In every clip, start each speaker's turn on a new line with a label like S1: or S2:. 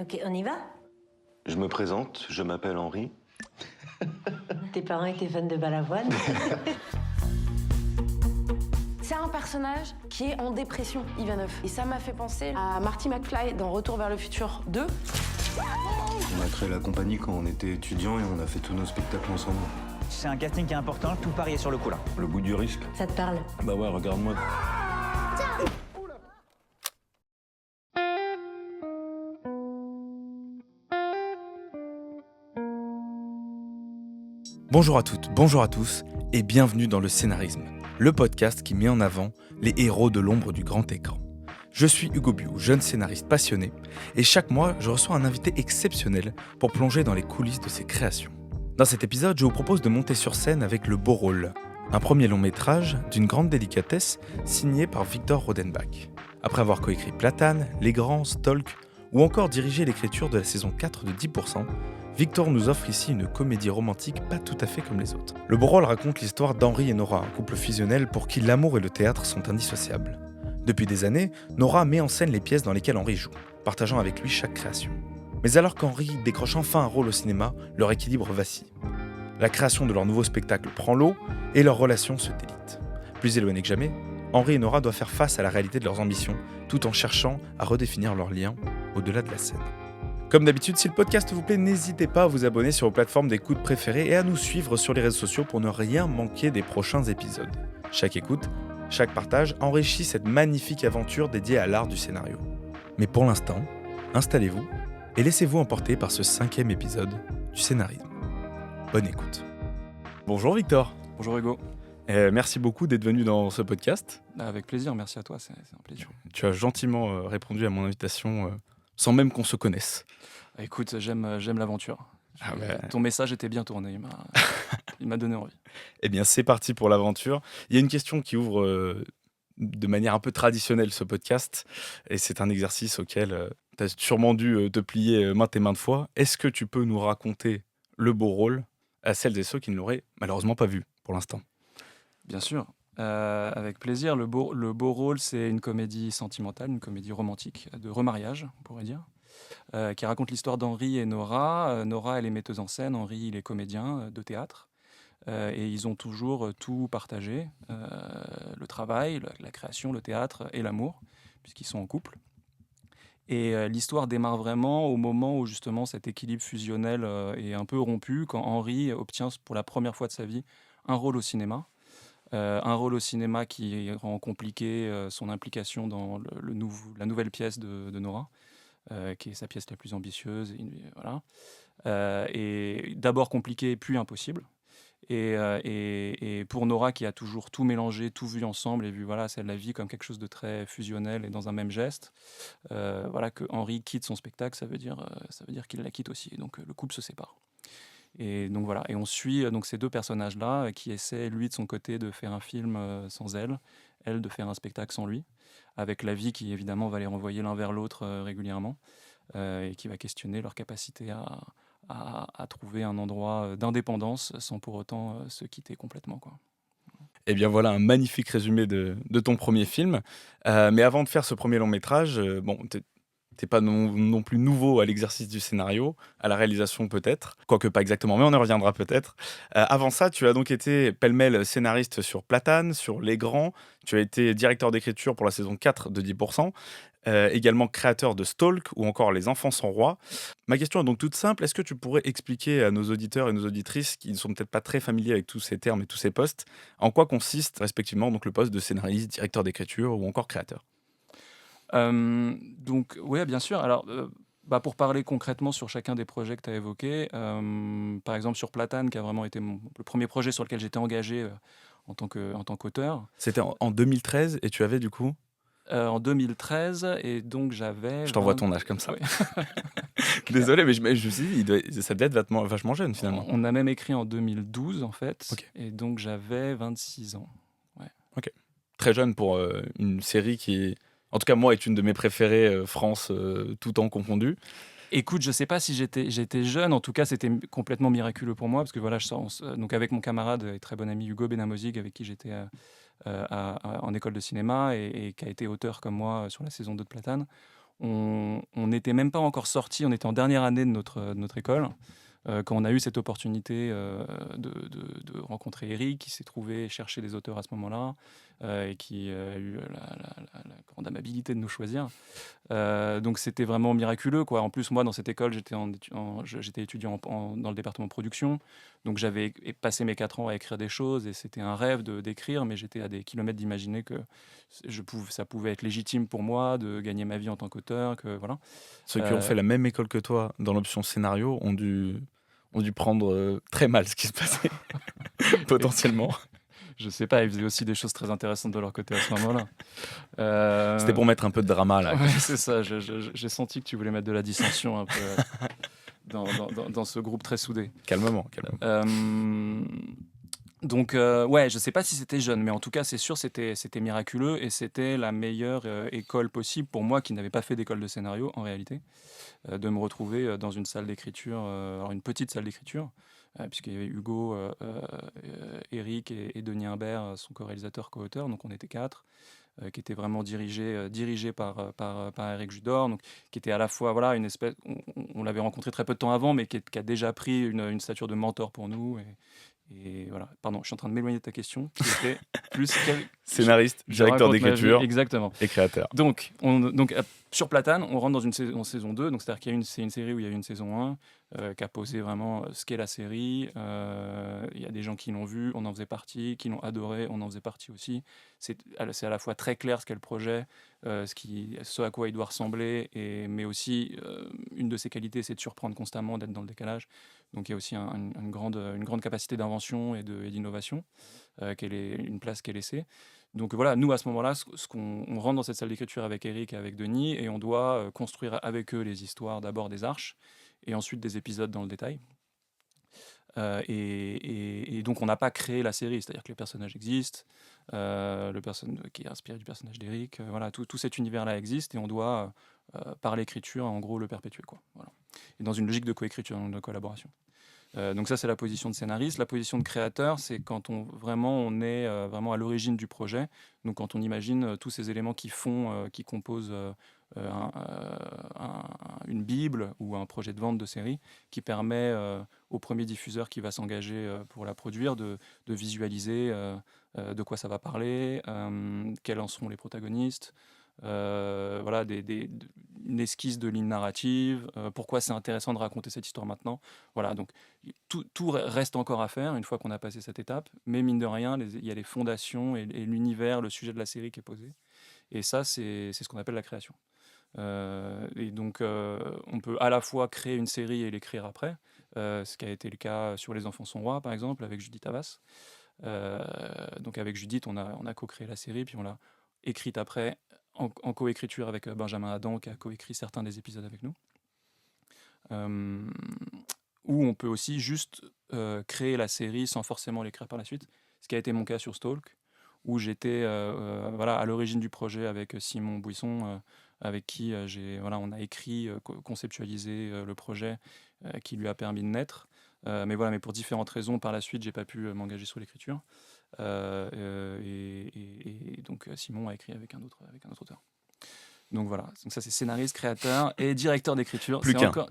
S1: Ok, on y va?
S2: Je me présente, je m'appelle Henri.
S1: Tes parents étaient fans de Balavoine?
S3: C'est un personnage qui est en dépression, Ivanov. Et ça m'a fait penser à Marty McFly dans Retour vers le futur 2.
S2: On a créé la compagnie quand on était étudiants et on a fait tous nos spectacles ensemble.
S4: C'est un casting qui est important, tout pari est sur le coup là.
S2: Le goût du risque.
S1: Ça te parle?
S2: Bah ouais, regarde-moi.
S5: Bonjour à toutes, bonjour à tous et bienvenue dans le Scénarisme, le podcast qui met en avant les héros de l'ombre du grand écran. Je suis Hugo Biou, jeune scénariste passionné, et chaque mois, je reçois un invité exceptionnel pour plonger dans les coulisses de ses créations. Dans cet épisode, je vous propose de monter sur scène avec Le Beau Rôle, un premier long métrage d'une grande délicatesse signé par Victor Rodenbach. Après avoir coécrit Platane, Les Grands, Stalk, ou encore dirigé l'écriture de la saison 4 de 10%, Victor nous offre ici une comédie romantique pas tout à fait comme les autres. Le Beau Rôle raconte l'histoire d'Henri et Nora, un couple fusionnel pour qui l'amour et le théâtre sont indissociables. Depuis des années, Nora met en scène les pièces dans lesquelles Henri joue, partageant avec lui chaque création. Mais alors qu'Henri décroche enfin un rôle au cinéma, leur équilibre vacille. La création de leur nouveau spectacle prend l'eau et leur relation se délite. Plus éloignés que jamais, Henri et Nora doivent faire face à la réalité de leurs ambitions, tout en cherchant à redéfinir leurs liens au-delà de la scène. Comme d'habitude, si le podcast vous plaît, n'hésitez pas à vous abonner sur vos plateformes d'écoute préférées et à nous suivre sur les réseaux sociaux pour ne rien manquer des prochains épisodes. Chaque écoute, chaque partage enrichit cette magnifique aventure dédiée à l'art du scénario. Mais pour l'instant, installez-vous et laissez-vous emporter par ce 5e épisode du Scénarisme. Bonne écoute. Bonjour Victor.
S6: Bonjour Hugo.
S5: Merci beaucoup d'être venu dans ce podcast.
S6: Avec plaisir, merci à toi, c'est un plaisir.
S5: Tu as gentiment répondu à mon invitation sans même qu'on se connaisse.
S6: Écoute, j'aime l'aventure.
S5: Ah bah.
S6: Ton message était bien tourné, il m'a donné envie.
S5: Eh bien, c'est parti pour l'aventure. Il y a une question qui ouvre de manière un peu traditionnelle ce podcast, et c'est un exercice auquel tu as sûrement dû te plier maintes et maintes fois. Est-ce que tu peux nous raconter Le Beau Rôle à celles et ceux qui ne l'auraient malheureusement pas vu pour l'instant?
S6: Bien sûr, avec plaisir. Le beau rôle, c'est une comédie sentimentale, une comédie romantique, de remariage, on pourrait dire, qui raconte l'histoire d'Henri et Nora. Nora, elle est metteuse en scène, Henri, il est comédien de théâtre. Et ils ont toujours tout partagé, le travail, la création, le théâtre et l'amour, puisqu'ils sont en couple. Et l'histoire démarre vraiment au moment où justement cet équilibre fusionnel est un peu rompu, quand Henri obtient pour la première fois de sa vie un rôle au cinéma. Un rôle au cinéma qui rend compliqué son implication dans la nouvelle pièce de Nora, qui est sa pièce la plus ambitieuse. Voilà. Et d'abord compliqué, puis impossible. Et pour Nora, qui a toujours tout mélangé, tout vu ensemble, et vu c'est la vie comme quelque chose de très fusionnel et dans un même geste, que Henri quitte son spectacle, ça veut dire qu'il la quitte aussi. Et donc le couple se sépare. Et donc voilà, et on suit donc ces deux personnages-là qui essaient, lui de son côté, de faire un film sans elle de faire un spectacle sans lui, avec la vie qui évidemment va les renvoyer l'un vers l'autre régulièrement, et qui va questionner leur capacité à trouver un endroit d'indépendance sans pour autant se quitter complètement, quoi.
S5: Eh bien voilà un magnifique résumé de ton premier film. Mais avant de faire ce premier long métrage, t'es pas non plus nouveau à l'exercice du scénario, à la réalisation peut-être, quoique pas exactement, mais on y reviendra peut-être. Avant ça, tu as donc été pêle-mêle scénariste sur Platane, sur Les Grands, tu as été directeur d'écriture pour la saison 4 de 10%, également créateur de Stalk ou encore Les Enfants sont rois. Ma question est donc toute simple, est-ce que tu pourrais expliquer à nos auditeurs et nos auditrices qui ne sont peut-être pas très familiers avec tous ces termes et tous ces postes, en quoi consiste respectivement donc le poste de scénariste, directeur d'écriture ou encore créateur?
S6: Donc, oui, bien sûr. Alors, pour parler concrètement sur chacun des projets que tu as évoqués, par exemple sur Platane, qui a vraiment été le premier projet sur lequel j'étais engagé en tant qu'auteur.
S5: C'était en 2013 et tu avais du coup?
S6: En 2013, et donc j'avais...
S5: Je t'envoie ton âge comme ça.
S6: Oui.
S5: Désolé, mais je me suis dit, ça devait être vachement jeune finalement.
S6: On a même écrit en 2012 en fait,
S5: Ok.
S6: et donc j'avais 26 ans.
S5: Très jeune pour une série qui, en tout cas moi, est une de mes préférées, France, tout temps confondu.
S6: Écoute, je sais pas si j'étais jeune, en tout cas c'était complètement miraculeux pour moi, parce que voilà, donc avec mon camarade et très bon ami Hugo Benamozig, avec qui j'étais en école de cinéma et qui a été auteur comme moi sur la saison 2 de Platane, on n'était même pas encore sorti, on était en dernière année de notre école. Quand on a eu cette opportunité de rencontrer Eric, qui s'est trouvé chercher des auteurs à ce moment-là et qui a eu la grande amabilité de nous choisir. Donc c'était vraiment miraculeux, quoi. En plus, moi, dans cette école, j'étais étudiant dans le département production. Donc j'avais passé mes 4 ans à écrire des choses et c'était un rêve d'écrire, mais j'étais à des kilomètres d'imaginer que ça pouvait être légitime pour moi de gagner ma vie en tant qu'auteur. Voilà.
S5: Ceux qui ont fait la même école que toi dans l'option scénario ont dû prendre très mal ce qui se passait, potentiellement.
S6: Je sais pas, ils faisaient aussi des choses très intéressantes de leur côté à ce moment-là.
S5: C'était pour mettre un peu de drama, là.
S6: Ouais, c'est ça, j'ai senti que tu voulais mettre de la dissension un peu dans ce groupe très soudé.
S5: Calmement.
S6: Donc, ouais, je sais pas si c'était jeune, mais en tout cas, c'est sûr, c'était miraculeux et c'était la meilleure école possible pour moi qui n'avais pas fait d'école de scénario, en réalité, de me retrouver dans une salle d'écriture, alors une petite salle d'écriture, puisqu'il y avait Hugo, Eric et Denis Imbert, son co-réalisateur, co-auteur, donc on était 4, qui était vraiment dirigé par Eric Judor, donc qui était à la fois, voilà, une espèce, on l'avait rencontré très peu de temps avant, mais qui a déjà pris une stature de mentor pour nous. Et voilà, pardon, je suis en train de m'éloigner de ta question, qui était plus
S5: scénariste, directeur d'écriture,
S6: exactement,
S5: et créateur.
S6: Donc sur Platane, on rentre dans une saison 2, donc c'est-à-dire c'est une série où il y a eu une saison 1 qui a posé vraiment ce qu'est la série. Il y a des gens qui l'ont vu, on en faisait partie, qui l'ont adoré, on en faisait partie aussi. C'est à la fois très clair ce qu'est le projet, ce à quoi il doit ressembler, mais aussi une de ses qualités, c'est de surprendre constamment, d'être dans le décalage. Donc il y a aussi une grande capacité d'invention et d'innovation, une place qui est laissée. Donc voilà, nous à ce moment-là, on rentre dans cette salle d'écriture avec Eric et avec Denis et on doit construire avec eux les histoires, d'abord des arches et ensuite des épisodes dans le détail. Et donc on n'a pas créé la série, c'est-à-dire que les personnages existent, qui est inspiré du personnage d'Eric, voilà, tout cet univers-là existe et on doit, par l'écriture, en gros, le perpétuer, quoi. Voilà. Et dans une logique de coécriture, de collaboration. Donc ça, c'est la position de scénariste. La position de créateur, c'est quand on est vraiment à l'origine du projet. Donc quand on imagine tous ces éléments qui composent une bible ou un projet de vente de série qui permet au premier diffuseur qui va s'engager pour la produire de visualiser de quoi ça va parler, quels en seront les protagonistes, voilà, une esquisse de ligne narrative, pourquoi c'est intéressant de raconter cette histoire maintenant. Voilà, donc tout reste encore à faire une fois qu'on a passé cette étape, mais mine de rien, il y a les fondations et l'univers, le sujet de la série qui est posé. Et ça, c'est ce qu'on appelle la création. Et donc, on peut à la fois créer une série et l'écrire après, ce qui a été le cas sur Les Enfants sont rois, par exemple, avec Judith Havas. Donc avec Judith, on a co-créé la série, puis on l'a écrite après en coécriture avec Benjamin Adam, qui a coécrit certains des épisodes avec nous. Ou on peut aussi juste créer la série sans forcément l'écrire par la suite, ce qui a été mon cas sur Stalk, où j'étais voilà, à l'origine du projet avec Simon Buisson, avec qui on a écrit, conceptualisé le projet qui lui a permis de naître. Mais pour différentes raisons, par la suite, j'ai pas pu m'engager sur l'écriture. Et donc Simon a écrit avec un autre auteur. Donc voilà, donc ça c'est scénariste, créateur et directeur d'écriture.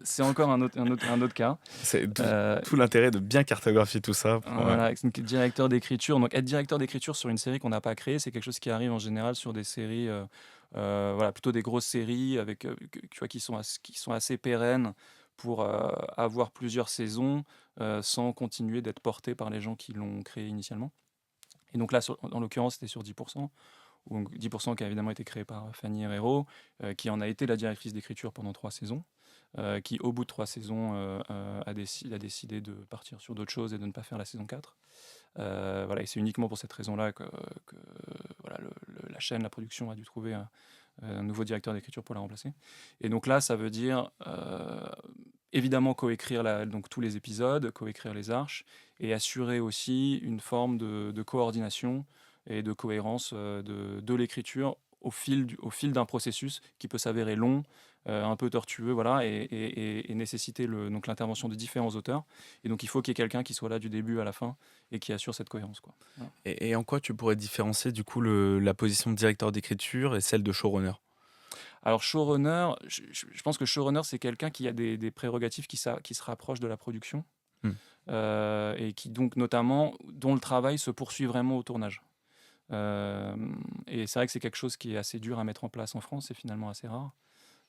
S6: C'est encore un autre cas.
S5: C'est tout l'intérêt de bien cartographier tout ça.
S6: Voilà, donc directeur d'écriture. Donc être directeur d'écriture sur une série qu'on n'a pas créée, c'est quelque chose qui arrive en général sur des séries, plutôt des grosses séries avec, qui sont assez pérennes pour avoir plusieurs saisons sans continuer d'être portées par les gens qui l'ont créé initialement. Et donc là, en l'occurrence, c'était sur 10%. Donc 10% qui a évidemment été créé par Fanny Herrero, qui en a été la directrice d'écriture pendant 3 saisons, qui au bout de 3 saisons a décidé de partir sur d'autres choses et de ne pas faire la saison 4. Et c'est uniquement pour cette raison-là que la chaîne, la production a dû trouver un nouveau directeur d'écriture pour la remplacer. Et donc là, ça veut dire évidemment coécrire donc tous les épisodes, coécrire les arches, et assurer aussi une forme de coordination et de cohérence de l'écriture au fil d'un processus qui peut s'avérer long, un peu tortueux, voilà, et nécessiter donc l'intervention de différents auteurs. Et donc il faut qu'il y ait quelqu'un qui soit là du début à la fin et qui assure cette cohérence, quoi. Voilà.
S5: Et en quoi tu pourrais différencier du coup la position de directeur d'écriture et celle de showrunner ?
S6: Alors, showrunner, je pense que showrunner, c'est quelqu'un qui a des prérogatives qui se rapprochent de la production et qui, donc, notamment, dont le travail se poursuit vraiment au tournage. Et c'est vrai que c'est quelque chose qui est assez dur à mettre en place en France, c'est finalement assez rare.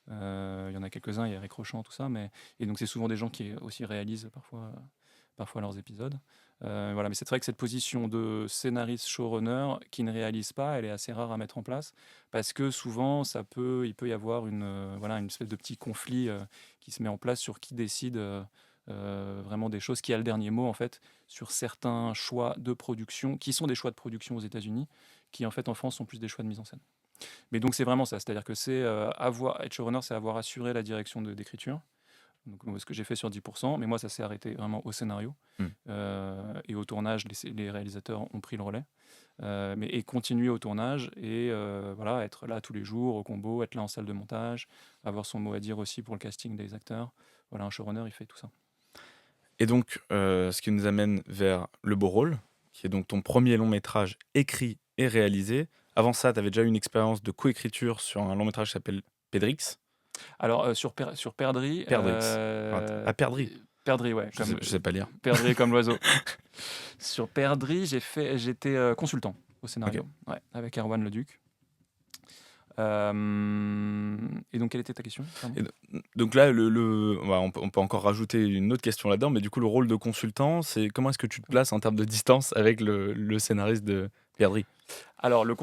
S6: Il y en a quelques-uns, il y a Eric Rochant, tout ça, et donc c'est souvent des gens qui aussi réalisent parfois leurs épisodes. Voilà, mais c'est vrai que cette position de scénariste showrunner qui ne réalise pas, elle est assez rare à mettre en place parce que souvent il peut y avoir une espèce de petit conflit qui se met en place sur qui décide vraiment des choses, qui a le dernier mot en fait sur certains choix de production qui sont des choix de production aux États-Unis, qui en fait en France sont plus des choix de mise en scène. Mais donc c'est vraiment ça, c'est-à-dire que c'est être showrunner, c'est avoir assuré la direction d'écriture. Donc, ce que j'ai fait sur 10%, mais moi ça s'est arrêté vraiment au scénario. Et au tournage, les réalisateurs ont pris le relais. Et continuer au tournage et voilà, être là tous les jours au combo, être là en salle de montage, avoir son mot à dire aussi pour le casting des acteurs. Voilà, un showrunner, il fait tout ça.
S5: Et donc, ce qui nous amène vers Le Beau Rôle, qui est donc ton premier long métrage écrit et réalisé. Avant ça, tu avais déjà eu une expérience de coécriture sur un long métrage qui s'appelle Pédrix.
S6: Alors, sur Perdrix...
S5: Perdrix.
S6: Perdrix, ouais.
S5: Je sais pas lire.
S6: Perdrix comme l'oiseau. Sur Perdrix, j'étais consultant au scénario, ouais, avec Erwan Leduc. Et donc, quelle était ta question?
S5: Donc là, on peut encore rajouter une autre question là-dedans, mais du coup, le rôle de consultant, c'est comment est-ce que tu te places en termes de distance avec le scénariste de Perdrix?
S6: Alors, le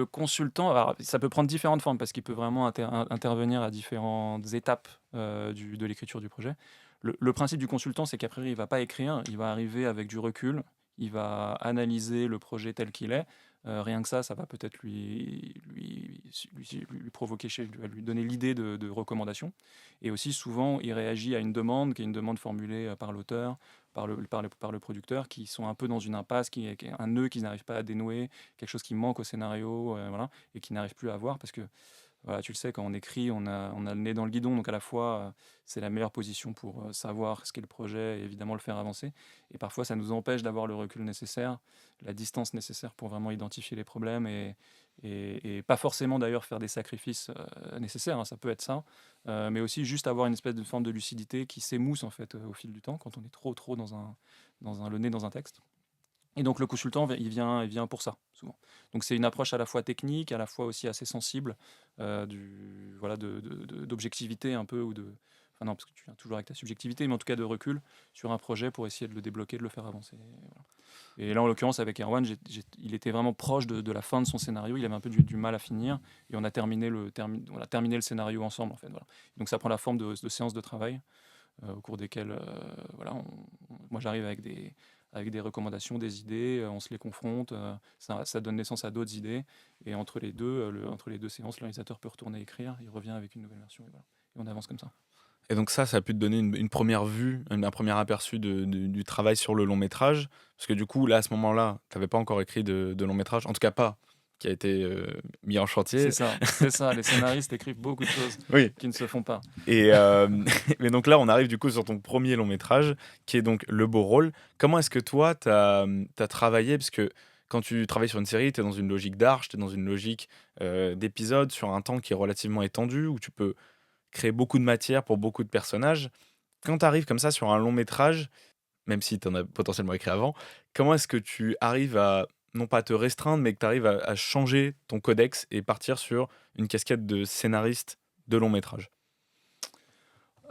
S6: consultant, alors, ça peut prendre différentes formes parce qu'il peut vraiment intervenir à différentes étapes de l'écriture du projet. Le principe du consultant, c'est qu'après, il ne va pas écrire, il va arriver avec du recul, il va analyser le projet tel qu'il est. Rien que ça va peut-être lui provoquer, lui donner l'idée de recommandations. Et aussi, souvent, il réagit à une demande qui est une demande formulée par l'auteur, par le producteur, qui sont un peu dans une impasse, qui est un nœud qu'ils n'arrivent pas à dénouer, quelque chose qui manque au scénario, voilà, et qu'ils n'arrivent plus à avoir parce que voilà, tu le sais, quand on écrit, on a le nez dans le guidon, donc à la fois, c'est la meilleure position pour savoir ce qu'est le projet et évidemment le faire avancer. Et parfois, ça nous empêche d'avoir le recul nécessaire, la distance nécessaire pour vraiment identifier les problèmes et pas forcément d'ailleurs faire des sacrifices nécessaires, hein, ça peut être ça, mais aussi juste avoir une espèce de forme de lucidité qui s'émousse en fait au fil du temps quand on est trop le nez dans un texte. Et donc le consultant, il vient pour ça, souvent. Donc c'est une approche à la fois technique, à la fois aussi assez sensible, d'objectivité un peu, enfin non, parce que tu viens toujours avec ta subjectivité, mais en tout cas de recul sur un projet pour essayer de le débloquer, de le faire avancer. Voilà. Et là, en l'occurrence, avec Erwan, il était vraiment proche de la fin de son scénario, il avait un peu du mal à finir, et on a terminé le scénario ensemble, en fait. Voilà. Donc ça prend la forme de séances de travail, au cours desquelles moi j'arrive avec des recommandations, des idées, on se les confronte, ça donne naissance à d'autres idées, et entre les deux séances, le réalisateur peut retourner écrire, il revient avec une nouvelle version, et voilà. Et on avance comme ça.
S5: Et donc ça a pu te donner une première vue, un premier aperçu du travail sur le long métrage, parce que du coup, là, à ce moment-là, tu n'avais pas encore écrit de long métrage, en tout cas pas qui a été mis en chantier.
S6: C'est ça, les scénaristes écrivent beaucoup de choses qui ne se font pas.
S5: Et mais donc là, on arrive du coup sur ton premier long métrage, qui est donc Le Beau Rôle. Comment est-ce que toi, tu as travaillé, parce que quand tu travailles sur une série, tu es dans une logique d'arche, tu es dans une logique d'épisodes, sur un temps qui est relativement étendu, où tu peux créer beaucoup de matière pour beaucoup de personnages. Quand tu arrives comme ça sur un long métrage, même si tu en as potentiellement écrit avant, comment est-ce que tu arrives à, non pas à te restreindre, mais que tu arrives à changer ton codex et partir sur une casquette de scénariste de long métrage?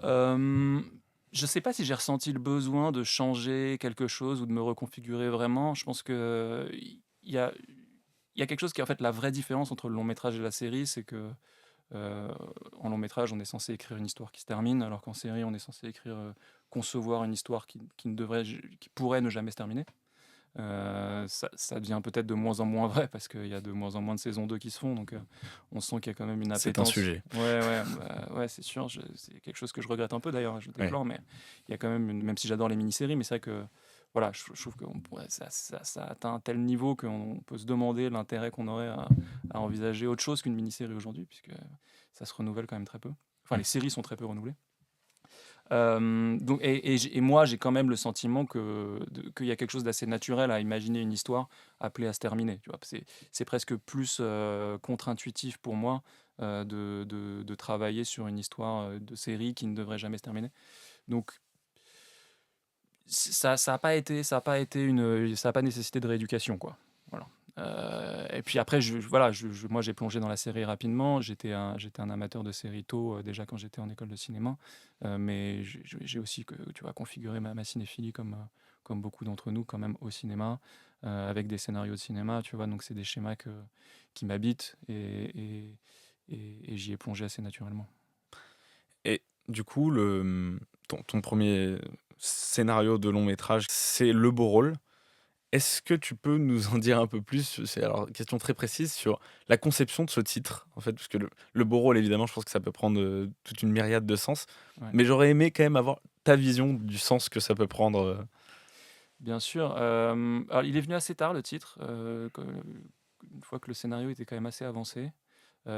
S6: Je ne sais pas si j'ai ressenti le besoin de changer quelque chose ou de me reconfigurer vraiment. Je pense qu'il y a quelque chose qui est en fait la vraie différence entre le long métrage et la série, c'est que en long métrage, on est censé écrire une histoire qui se termine, alors qu'en série, on est censé concevoir une histoire qui pourrait ne jamais se terminer. Ça devient peut-être de moins en moins vrai parce qu'il y a de moins en moins de saisons 2 qui se font, donc on sent qu'il y a quand même une appétence.
S5: C'est un sujet.
S6: Ouais, c'est sûr. C'est quelque chose que je regrette un peu d'ailleurs, je le déplore, mais il y a quand même, même si j'adore les mini-séries, mais c'est vrai que voilà, je trouve que ça atteint un tel niveau qu'on peut se demander l'intérêt qu'on aurait à envisager autre chose qu'une mini-série aujourd'hui, puisque ça se renouvelle quand même très peu. Enfin, les séries sont très peu renouvelées. Donc, et moi, j'ai quand même le sentiment qu'il y a quelque chose d'assez naturel à imaginer une histoire appelée à se terminer. Tu vois, c'est presque plus contre-intuitif pour moi de travailler sur une histoire de série qui ne devrait jamais se terminer. Donc, ça n'a pas été, ça a pas nécessité de rééducation, quoi. Voilà. Et puis après, moi j'ai plongé dans la série rapidement. J'étais un amateur de séries tôt, déjà quand j'étais en école de cinéma. Mais j'ai aussi tu vois, configuré ma cinéphilie comme beaucoup d'entre nous quand même au cinéma, avec des scénarios de cinéma, tu vois. Donc c'est des schémas qui m'habitent et j'y ai plongé assez naturellement.
S5: Et du coup, ton premier scénario de long métrage, c'est Le Beau Rôle. Est-ce que tu peux nous en dire un peu plus? C'est alors une question très précise sur la conception de ce titre, en fait, parce que le beau rôle, évidemment, je pense que ça peut prendre toute une myriade de sens.
S6: Ouais.
S5: Mais j'aurais aimé quand même avoir ta vision du sens que ça peut prendre.
S6: Bien sûr. Alors, il est venu assez tard, le titre, une fois que le scénario était quand même assez avancé.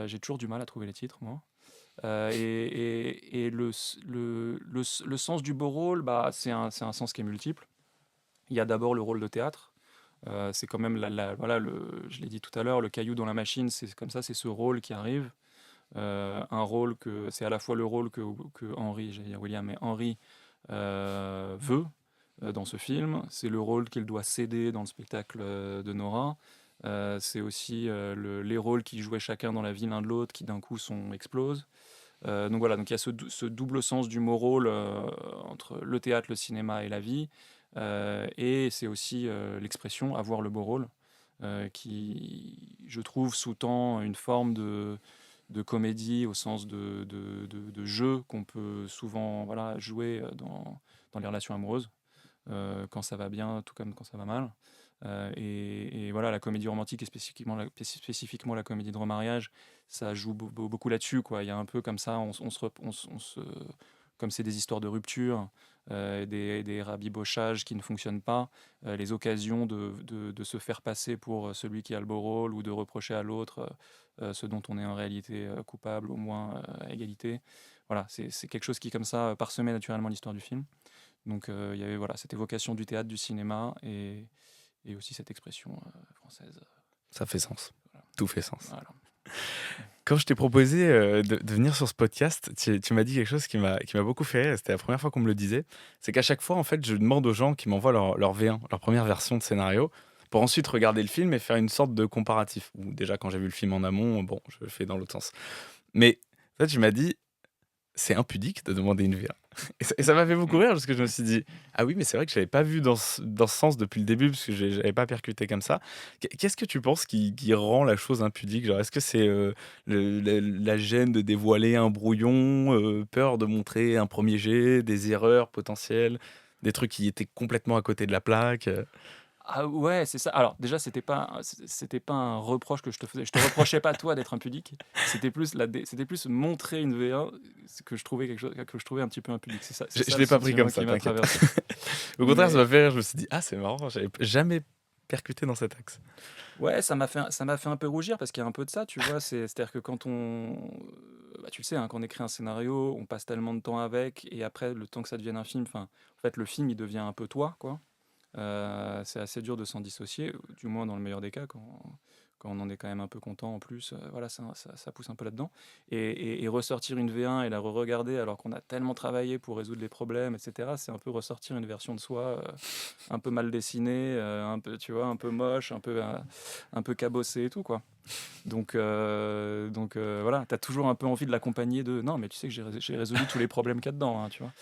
S6: J'ai toujours du mal à trouver les titres, moi. Et le sens du beau rôle, bah, c'est un sens qui est multiple. Il y a d'abord le rôle de théâtre. C'est quand même, voilà, je l'ai dit tout à l'heure, le caillou dans la machine, c'est comme ça, c'est ce rôle qui arrive. Un rôle c'est à la fois le rôle que Henry, j'allais dire William, mais Henry veut dans ce film. C'est le rôle qu'il doit céder dans le spectacle de Nora. C'est aussi les rôles qu'ils jouaient chacun dans la vie l'un de l'autre qui d'un coup explosent. Donc voilà, donc il y a ce double sens du mot rôle entre le théâtre, le cinéma et la vie. Et c'est aussi l'expression avoir le beau rôle qui, je trouve, sous-tend une forme de comédie au sens de jeu qu'on peut souvent jouer dans les relations amoureuses, quand ça va bien, tout comme quand ça va mal. Et voilà, la comédie romantique et spécifiquement la comédie de remariage, ça joue beaucoup là-dessus, quoi. Il y a un peu comme ça, comme c'est des histoires de rupture, des rabibochages qui ne fonctionnent pas, les occasions de se faire passer pour celui qui a le beau rôle ou de reprocher à l'autre ce dont on est en réalité coupable, au moins à égalité. Voilà, c'est quelque chose qui, comme ça, parsemait naturellement l'histoire du film. Donc il y avait cette évocation du théâtre, du cinéma et aussi cette expression française.
S5: Ça fait sens.
S6: Voilà.
S5: Tout fait sens.
S6: Voilà.
S5: Quand je t'ai proposé de venir sur ce podcast, tu m'as dit quelque chose qui m'a beaucoup fait rire. C'était la première fois qu'on me le disait. C'est qu'à chaque fois, en fait, je demande aux gens qui m'envoient leur V1, leur première version de scénario, pour ensuite regarder le film et faire une sorte de comparatif. Ou déjà, quand j'ai vu le film en amont, bon, je le fais dans l'autre sens. Mais ça, tu m'as dit, c'est impudique de demander une V1. Et ça m'a fait beaucoup rire parce que je me suis dit, ah oui, mais c'est vrai que je l'avais pas vu dans ce sens depuis le début parce que je n'avais pas percuté comme ça. Qu'est-ce que tu penses qui rend la chose impudique? Genre, est-ce que c'est la gêne de dévoiler un brouillon, peur de montrer un premier jet, des erreurs potentielles, des trucs qui étaient complètement à côté de la plaque?
S6: Ah ouais, c'est ça. Alors déjà, c'était pas un reproche que je te faisais. Je te reprochais pas toi d'être impudique. C'était plus montrer une V1 que je trouvais un petit peu impudique. C'est ça.
S5: Je l'ai pas pris comme ça, t'inquiète. Au contraire, ça m'a fait rire. Je me suis dit, ah, c'est marrant, j'avais jamais percuté dans cet axe.
S6: Ouais, ça m'a fait un peu rougir parce qu'il y a un peu de ça, tu vois. C'est-à-dire que quand tu le sais, hein, quand on écrit un scénario, on passe tellement de temps avec et après, le temps que ça devienne un film, en fait, le film, il devient un peu toi, quoi. C'est assez dur de s'en dissocier, du moins dans le meilleur des cas, quand on en est quand même un peu content en plus. Voilà, ça pousse un peu là-dedans. Et ressortir une V1 et la re-regarder alors qu'on a tellement travaillé pour résoudre les problèmes, etc., c'est un peu ressortir une version de soi un peu mal dessinée, un peu, tu vois, un peu moche, un peu cabossée et tout, quoi. Donc voilà, t'as toujours un peu envie de l'accompagner de non, mais tu sais que j'ai résolu tous les problèmes qu'il y a dedans, hein, tu vois.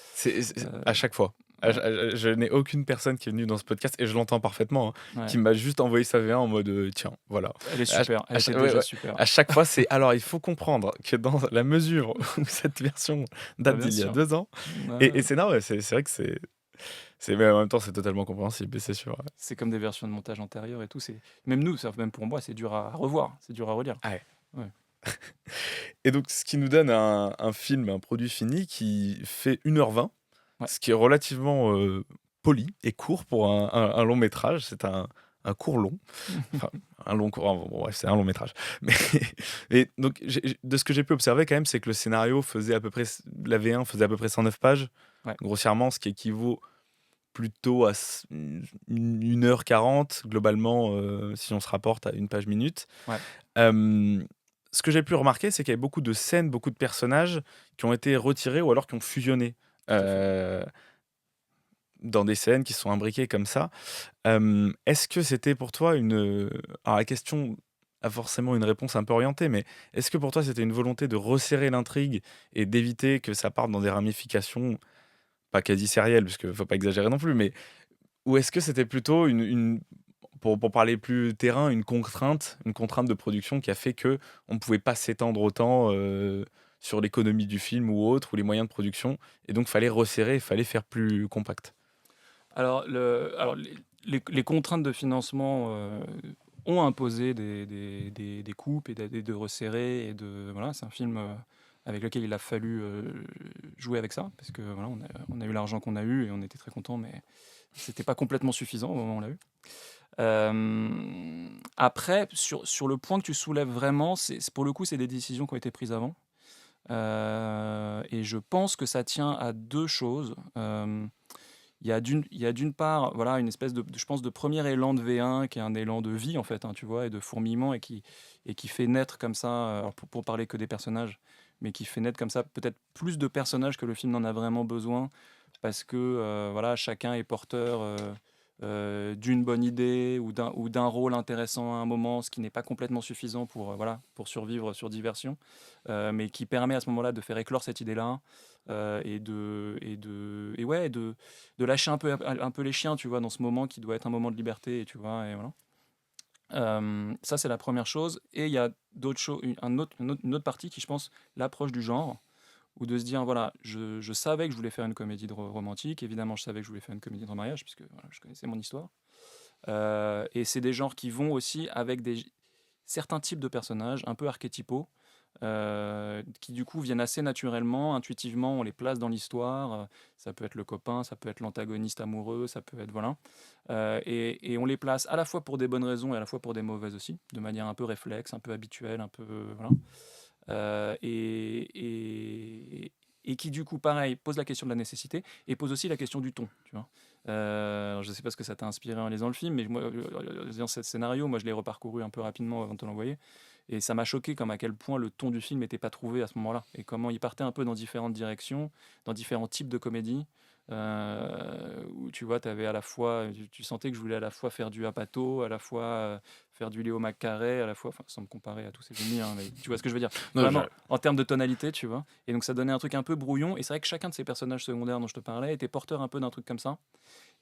S5: À chaque fois. Je n'ai aucune personne qui est venue dans ce podcast, et je l'entends parfaitement, hein,
S6: Ouais.
S5: qui m'a juste envoyé sa V1 en mode tiens, voilà.
S6: Elle est super, elle était déjà super.
S5: À chaque fois, c'est alors il faut comprendre que dans la mesure où cette version date
S6: Bien
S5: d'il y a
S6: sûr.
S5: 2 ans,
S6: Ouais.
S5: et c'est normal, c'est vrai que mais en même temps, c'est totalement compréhensible, et c'est sûr.
S6: C'est comme des versions de montage antérieures et tout. Même nous, même pour moi, c'est dur à revoir, c'est dur à relire.
S5: Et donc, ce qui nous donne un film, un produit fini qui fait 1h20,
S6: Ouais.
S5: ce qui est relativement poli et court pour un long métrage. C'est un court long. Enfin, un long court. Bon, bref, c'est un long métrage. Et donc, de ce que j'ai pu observer quand même, c'est que le scénario faisait à peu près, la V1 faisait à peu près 109 pages,
S6: Ouais.
S5: grossièrement, ce qui équivaut plutôt à 1h40, globalement, si on se rapporte à une page minute.
S6: Ouais.
S5: ce que j'ai pu remarquer, c'est qu'il y avait beaucoup de scènes, beaucoup de personnages qui ont été retirés ou alors qui ont fusionné
S6: Tout à fait.
S5: dans des scènes qui sont imbriquées comme ça. Est-ce que c'était pour toi alors la question a forcément une réponse un peu orientée, mais est-ce que pour toi c'était une volonté de resserrer l'intrigue et d'éviter que ça parte dans des ramifications, pas quasi sérielles, parce qu'il ne faut pas exagérer non plus, mais ou est-ce que c'était plutôt pour parler plus terrain, une contrainte de production qui a fait que on ne pouvait pas s'étendre autant sur l'économie du film ou autre, ou les moyens de production, et donc fallait resserrer, il fallait faire plus compact.
S6: Alors, les contraintes de financement ont imposé des coupes et de resserrer. Voilà, c'est un film avec lequel il a fallu jouer avec ça, parce que voilà, on a eu l'argent qu'on a eu et on était très contents, mais c'était pas complètement suffisant au moment où on l'a eu. Après, sur le point que tu soulèves vraiment, pour le coup, c'est des décisions qui ont été prises avant. Et je pense que ça tient à deux choses. Il y a d'une part, voilà, une espèce je pense, de premier élan de V1 qui est un élan de vie en fait, hein, tu vois, et de fourmillement et qui fait naître comme ça, alors pour parler que des personnages, mais qui fait naître comme ça peut-être plus de personnages que le film n'en a vraiment besoin, parce que voilà, chacun est porteur d'une bonne idée ou d'un rôle intéressant à un moment, ce qui n'est pas complètement suffisant voilà, pour survivre sur Diversion, mais qui permet à ce moment-là de faire éclore cette idée-là et de lâcher un peu les chiens, tu vois, dans ce moment qui doit être un moment de liberté, tu vois, et voilà. Ça, c'est la première chose. Et il y a d'autres choses, une autre partie qui, je pense, l'approche du genre, ou de se dire, voilà, je savais que je voulais faire une comédie romantique, évidemment, je savais que je voulais faire une comédie de mariage, puisque voilà, je connaissais mon histoire. Et c'est des genres qui vont aussi avec certains types de personnages un peu archétypaux, qui du coup viennent assez naturellement, intuitivement, on les place dans l'histoire. Ça peut être le copain, ça peut être l'antagoniste amoureux, ça peut être voilà. Et on les place à la fois pour des bonnes raisons et à la fois pour des mauvaises aussi, de manière un peu réflexe, un peu habituelle, un peu voilà. Et qui du coup, pareil, pose la question de la nécessité et pose aussi la question du ton, tu vois. Alors, je ne sais pas ce que ça t'a inspiré en lisant le film, mais moi, dans ce scénario, moi, je l'ai reparcouru un peu rapidement avant de te l'envoyer. Et ça m'a choqué comme à quel point le ton du film n'était pas trouvé à ce moment-là. Et comment il partait un peu dans différentes directions, dans différents types de comédies. Où tu vois, t'avais à la fois, tu sentais que je voulais à la fois faire du Apatow, à la fois faire du Léo McCarey, à la fois, enfin, sans me comparer à tous ces génies, hein, mais tu vois ce que je veux dire.
S5: Non,
S6: Vraiment, en termes de tonalité, tu vois. Et donc ça donnait un truc un peu brouillon. Et c'est vrai que chacun de ces personnages secondaires dont je te parlais était porteur un peu d'un truc comme ça.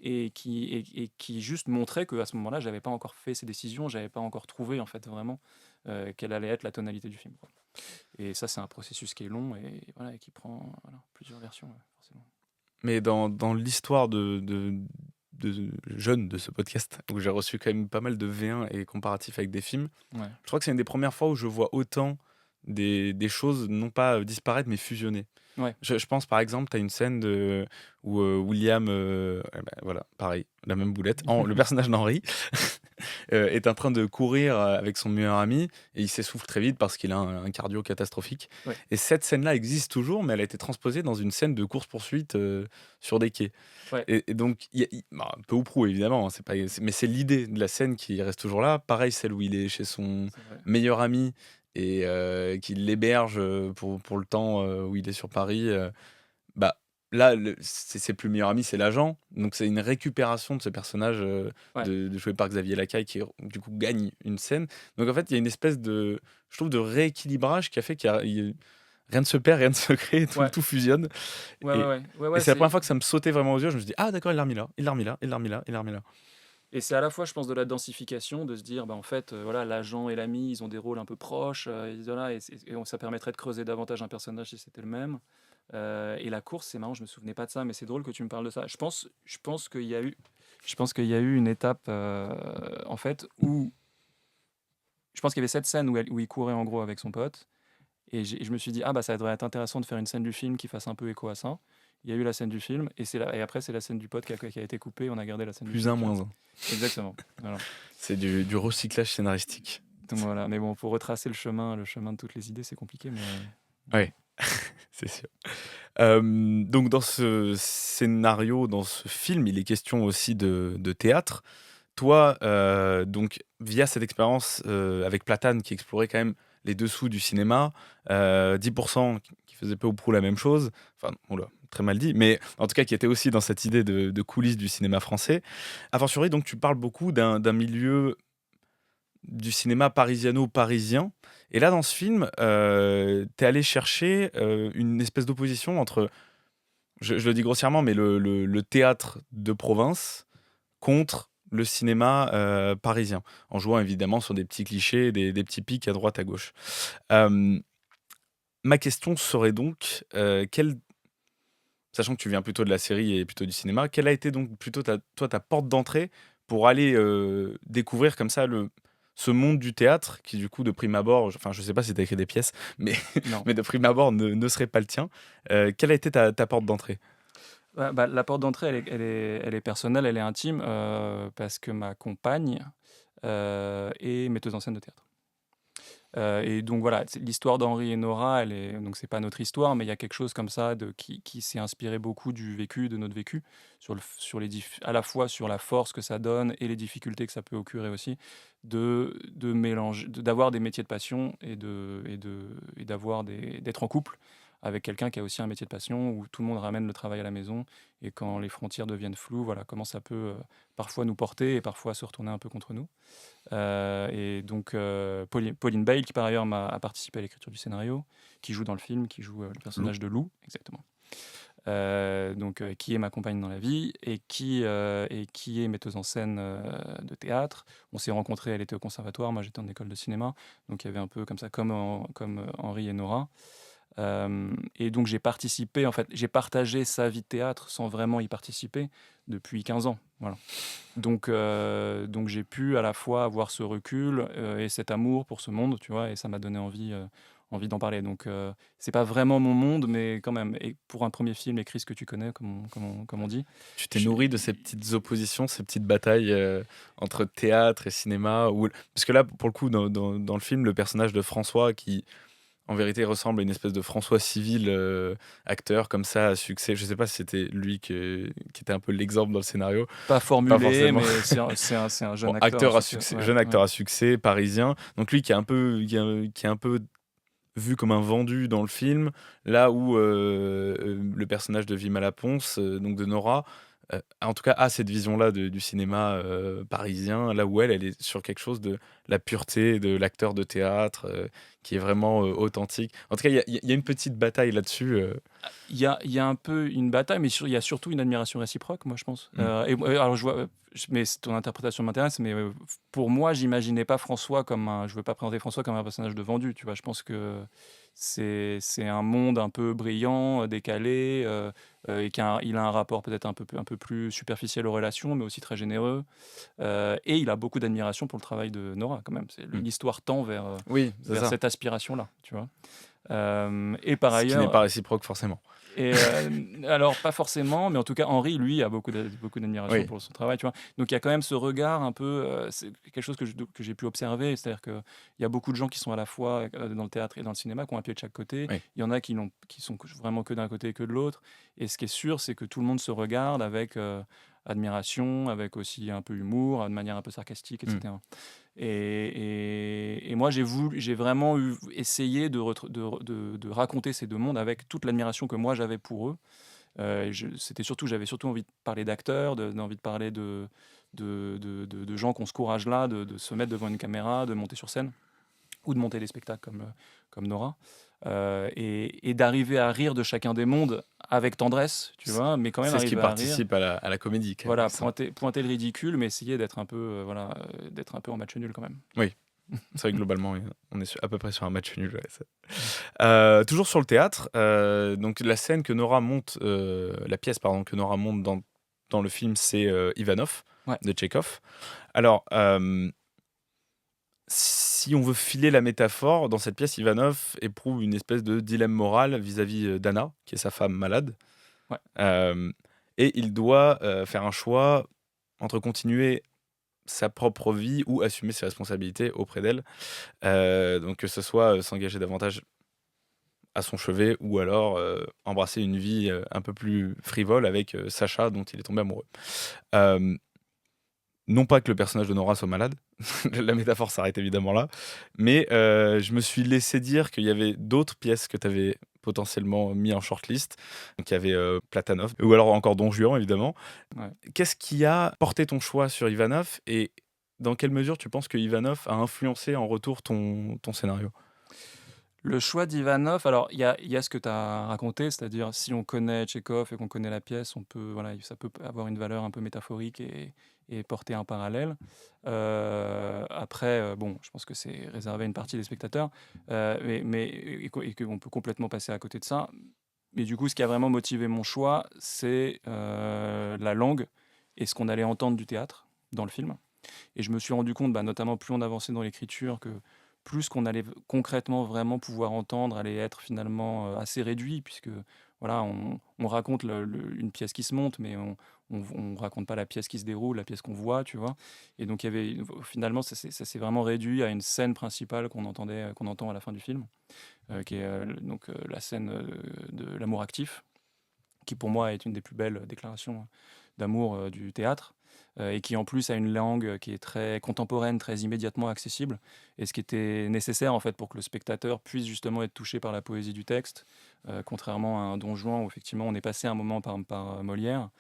S6: Et qui juste montrait qu'à ce moment-là, j'avais pas encore fait ces décisions, j'avais pas encore trouvé en fait vraiment quelle allait être la tonalité du film, quoi. Et ça, c'est un processus qui est long et, voilà, et qui prend voilà, plusieurs versions, forcément.
S5: Mais dans l'histoire de jeunes de ce podcast, où j'ai reçu quand même pas mal de V1 et comparatifs avec des films,
S6: Ouais.
S5: je crois que c'est une des premières fois où je vois autant des choses non pas disparaître mais fusionner.
S6: Ouais.
S5: Je pense par exemple, tu as une scène où William, voilà, pareil, la même boulette, le personnage d'Henry est en train de courir avec son meilleur ami et il s'essouffle très vite parce qu'il a un cardio catastrophique.
S6: Ouais.
S5: Et cette scène-là existe toujours, mais elle a été transposée dans une scène de course-poursuite sur des quais.
S6: Ouais.
S5: Et donc, peu ou prou évidemment, hein, mais c'est l'idée de la scène qui reste toujours là. Pareil, celle où il est chez son meilleur ami et qu'il l'héberge pour le temps où il est sur Paris. Bah, là, c'est plus le meilleur ami, c'est l'agent. Donc c'est une récupération de ce personnage de joué par Xavier Lacaille qui du coup gagne une scène. Donc en fait, il y a une espèce de, je trouve, de rééquilibrage qui a fait rien ne se perd, rien ne se crée, tout fusionne. Et c'est la première fois que ça me sautait vraiment aux yeux. Je me suis dit, ah d'accord, il l'a remis là, il l'a remis là, il l'a remis là, il l'a remis là.
S6: Et c'est à la fois, je pense, de la densification, de se dire, bah, en fait, voilà, l'agent et l'ami, ils ont des rôles un peu proches, voilà, et ça permettrait de creuser davantage un personnage si c'était le même. Et la course, c'est marrant, je me souvenais pas de ça, mais c'est drôle que tu me parles de ça. Je pense qu'il y a eu une étape, en fait, où je pense qu'il y avait cette scène où il courait en gros avec son pote, et je me suis dit, ah bah ça devrait être intéressant de faire une scène du film qui fasse un peu écho à ça. Il y a eu la scène du film, et après c'est la scène du pote qui a été coupée, on a gardé la scène du
S5: Plus
S6: film.
S5: un, moins un.
S6: Exactement. Voilà.
S5: C'est du recyclage scénaristique.
S6: Donc voilà, mais bon, pour retracer le chemin de toutes les idées, c'est compliqué, mais...
S5: Ouais, c'est sûr. Donc dans ce scénario, dans ce film, il est question aussi de théâtre. Toi, donc via cette expérience avec Platane qui explorait quand même les dessous du cinéma, 10% qui faisaient peu ou prou la même chose, enfin, oula, très mal dit, mais en tout cas qui étaient aussi dans cette idée de coulisses du cinéma français. A fortiori, donc tu parles beaucoup d'un milieu du cinéma parisiano-parisien. Et là, dans ce film, t'es allé chercher une espèce d'opposition entre, je le dis grossièrement, mais le théâtre de province contre le cinéma parisien, en jouant évidemment sur des petits clichés, des petits pics à droite, à gauche. Ma question serait donc, sachant que tu viens plutôt de la série et plutôt du cinéma, quelle a été donc plutôt ta porte d'entrée pour aller découvrir comme ça ce monde du théâtre qui, du coup, de prime abord, enfin, je sais pas si tu as écrit des pièces, mais,
S6: Non.
S5: mais de prime abord ne serait pas le tien. Quelle a été ta porte d'entrée?
S6: La porte d'entrée, elle est personnelle, elle est intime, parce que ma compagne est metteuse en scène de théâtre. Et donc voilà, l'histoire d'Henri et Nora, donc c'est pas notre histoire, mais il y a quelque chose comme ça qui s'est inspiré beaucoup du vécu, de notre vécu, à la fois sur la force que ça donne et les difficultés que ça peut occurer aussi, de mélanger, d'avoir des métiers de passion et d'être en couple avec quelqu'un qui a aussi un métier de passion, où tout le monde ramène le travail à la maison, et quand les frontières deviennent floues, voilà comment ça peut parfois nous porter et parfois se retourner un peu contre nous. Et donc Pauline Bale, qui par ailleurs a participé à l'écriture du scénario, qui joue dans le film, qui joue le personnage de Lou, exactement. Qui est ma compagne dans la vie et qui est metteuse en scène de théâtre. On s'est rencontrés, elle était au conservatoire, moi j'étais en école de cinéma, donc il y avait un peu comme ça, comme Henri et Nora. Et donc j'ai participé, en fait, j'ai partagé sa vie de théâtre sans vraiment y participer depuis 15 ans. Voilà. Donc j'ai pu à la fois avoir ce recul et cet amour pour ce monde, tu vois, et ça m'a donné envie d'en parler. Donc c'est pas vraiment mon monde, mais quand même. Et pour un premier film écrit, ce que tu connais, comme on dit.
S5: Tu t'es nourri de ces petites oppositions, ces petites batailles entre théâtre et cinéma, parce que là, pour le coup, dans le film, le personnage de François, qui en vérité ressemble à une espèce de François Civil, acteur comme ça à succès. Je sais pas si c'était lui qui était un peu l'exemple dans le scénario.
S6: Pas formulé,
S5: forcément.
S6: mais c'est un jeune
S5: Bon,
S6: acteur
S5: à succès, jeune acteur à succès, parisien. Donc lui qui est un peu vu comme un vendu dans le film, là où le personnage de Vima Laponce, donc de Nora, en tout cas a cette vision-là du cinéma parisien, là où elle est sur quelque chose de la pureté de l'acteur de théâtre, qui est vraiment authentique. En tout cas, il y a une petite bataille là-dessus.
S6: Il y a un peu une bataille, mais il y a surtout une admiration réciproque, moi, je pense. Alors, mais ton interprétation m'intéresse, mais pour moi, j'imaginais pas François je veux pas présenter François comme un personnage de vendu, tu vois. Je pense que c'est un monde un peu brillant, décalé, et il a un rapport peut-être un peu plus superficiel aux relations, mais aussi très généreux. Et il a beaucoup d'admiration pour le travail de Nora, quand même. L'histoire tend vers cette aspiration-là, tu vois. Et par ailleurs,
S5: ce qui n'est pas réciproque forcément.
S6: Et alors pas forcément, mais en tout cas Henri, lui, a beaucoup d'admiration pour son travail, tu vois. Donc il y a quand même ce regard un peu, c'est quelque chose que j'ai pu observer, c'est-à-dire que il y a beaucoup de gens qui sont à la fois dans le théâtre et dans le cinéma, qui ont un pied de chaque côté.
S5: Oui.
S6: Il y en a qui sont vraiment que d'un côté et que de l'autre. Et ce qui est sûr, c'est que tout le monde se regarde avec admiration, avec aussi un peu humour, de manière un peu sarcastique, etc. Et moi, j'ai vraiment essayé de raconter ces deux mondes avec toute l'admiration que moi j'avais pour eux. J'avais surtout envie de parler d'acteurs, envie de parler de gens qui ont ce courage-là, de se mettre devant une caméra, de monter sur scène ou de monter des spectacles comme Nora. Et d'arriver à rire de chacun des mondes avec tendresse, tu vois, mais quand même
S5: c'est ce qui
S6: arriver
S5: participe à la comédie.
S6: Voilà, pointer le ridicule, mais essayer d'être un peu en match nul quand même.
S5: Oui, c'est vrai que globalement, on est à peu près sur un match nul. Ouais, toujours sur le théâtre, donc la scène que Nora monte, la pièce pardon que Nora monte dans le film, c'est Ivanov de Tchekhov. Alors, si on veut filer la métaphore, dans cette pièce, Ivanov éprouve une espèce de dilemme moral vis-à-vis d'Anna, qui est sa femme malade. Ouais. Et il doit faire un choix entre continuer sa propre vie ou assumer ses responsabilités auprès d'elle. Donc que ce soit s'engager davantage à son chevet ou alors embrasser une vie un peu plus frivole avec Sacha, dont il est tombé amoureux. Non pas que le personnage de Nora soit malade, la métaphore s'arrête évidemment là, mais je me suis laissé dire qu'il y avait d'autres pièces que tu avais potentiellement mis en shortlist. Donc il y avait Platanov, ou alors encore Don Juan évidemment.
S6: Ouais.
S5: Qu'est-ce qui a porté ton choix sur Ivanov et dans quelle mesure tu penses que Ivanov a influencé en retour ton scénario?
S6: Le choix d'Ivanov, alors il y a ce que tu as raconté, c'est-à-dire si on connaît Tchekhov et qu'on connaît la pièce, ça peut avoir une valeur un peu métaphorique et porter un parallèle. Après, bon, je pense que c'est réservé à une partie des spectateurs, et qu'on peut complètement passer à côté de ça. Mais du coup, ce qui a vraiment motivé mon choix, c'est la langue et ce qu'on allait entendre du théâtre dans le film. Et je me suis rendu compte, notamment plus on avançait dans l'écriture, que plus qu'on allait concrètement vraiment pouvoir entendre allait être finalement assez réduit, puisque voilà, on raconte une pièce qui se monte, mais on raconte pas la pièce qui se déroule, la pièce qu'on voit, tu vois. Et donc finalement, ça s'est vraiment réduit à une scène principale qu'on entend à la fin du film, qui est la scène de l'amour actif, qui pour moi est une des plus belles déclarations d'amour du théâtre, et qui en plus a une langue qui est très contemporaine, très immédiatement accessible, et ce qui était nécessaire en fait pour que le spectateur puisse justement être touché par la poésie du texte, contrairement à un Don Juan où effectivement on est passé un moment par Molière,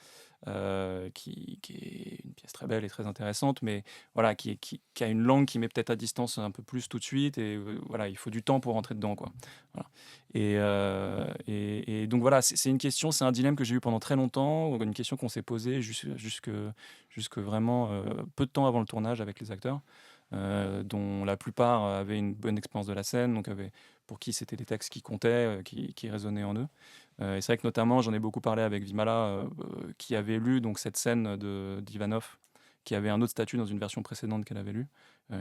S6: qui est une pièce très belle et très intéressante, mais voilà, qui a une langue qui met peut-être à distance un peu plus tout de suite, et voilà, il faut du temps pour rentrer dedans, quoi. Voilà. Et donc voilà, c'est une question, c'est un dilemme que j'ai eu pendant très longtemps, une question qu'on s'est posée jusque vraiment peu de temps avant le tournage avec les acteurs, dont la plupart avaient une bonne expérience de la scène, donc pour qui c'était des textes qui comptaient, qui résonnaient en eux. Et c'est vrai que notamment, j'en ai beaucoup parlé avec Vimala, qui avait lu donc, cette scène d'Ivanov, qui avait un autre statut dans une version précédente qu'elle avait lue,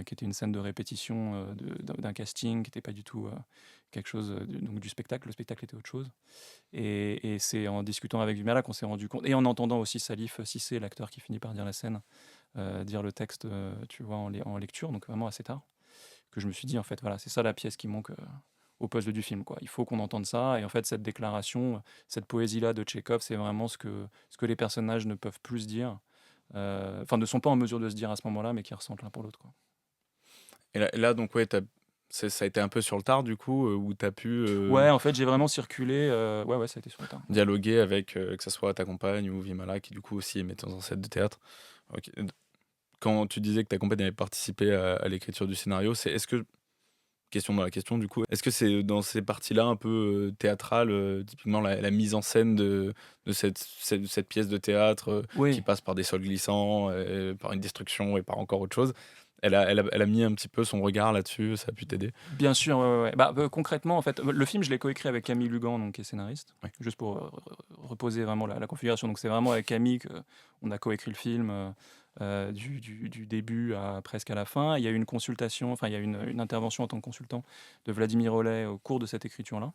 S6: qui était une scène de répétition d'un casting, qui n'était pas du tout quelque chose donc, du spectacle. Le spectacle était autre chose. Et c'est en discutant avec Vimala qu'on s'est rendu compte, et en entendant aussi Salif Cissé, l'acteur qui finit par dire la scène, dire le texte, tu vois, en lecture, donc vraiment assez tard, que je me suis dit, en fait, voilà, c'est ça la pièce qui manque au poste du film, quoi. Il faut qu'on entende ça, et en fait, cette déclaration, cette poésie-là de Tchekhov, c'est vraiment ce que les personnages ne peuvent plus se dire, ne sont pas en mesure de se dire à ce moment-là, mais qui ressentent l'un pour l'autre, quoi.
S5: Et là donc ouais, ça a été un peu sur le tard du coup, où tu as pu
S6: Ouais, en fait, j'ai vraiment circulé, ouais, ça a été sur le tard.
S5: dialoguer avec, que ce soit ta compagne ou Vimala, qui du coup aussi est metteuse en scène de théâtre. Ok. Quand tu disais que ta compagne avait participé à l'écriture du scénario, question dans la question du coup, est-ce que c'est dans ces parties-là un peu théâtrales, typiquement la mise en scène de cette pièce de théâtre qui
S6: Oui,
S5: passe par des sols glissants, par une destruction et par encore autre chose, elle a mis un petit peu son regard là-dessus, ça a pu t'aider?
S6: bien sûr, ouais. Concrètement, en fait, le film, je l'ai coécrit avec Camille Lugan, donc, qui est scénariste,
S5: Ouais.
S6: juste pour reposer vraiment la configuration. Donc, c'est vraiment avec Camille qu'on a coécrit le film, du début presque à la fin. Il y a eu une consultation, enfin, il y a eu une intervention en tant que consultant de Vladimir Rollet au cours de cette écriture-là.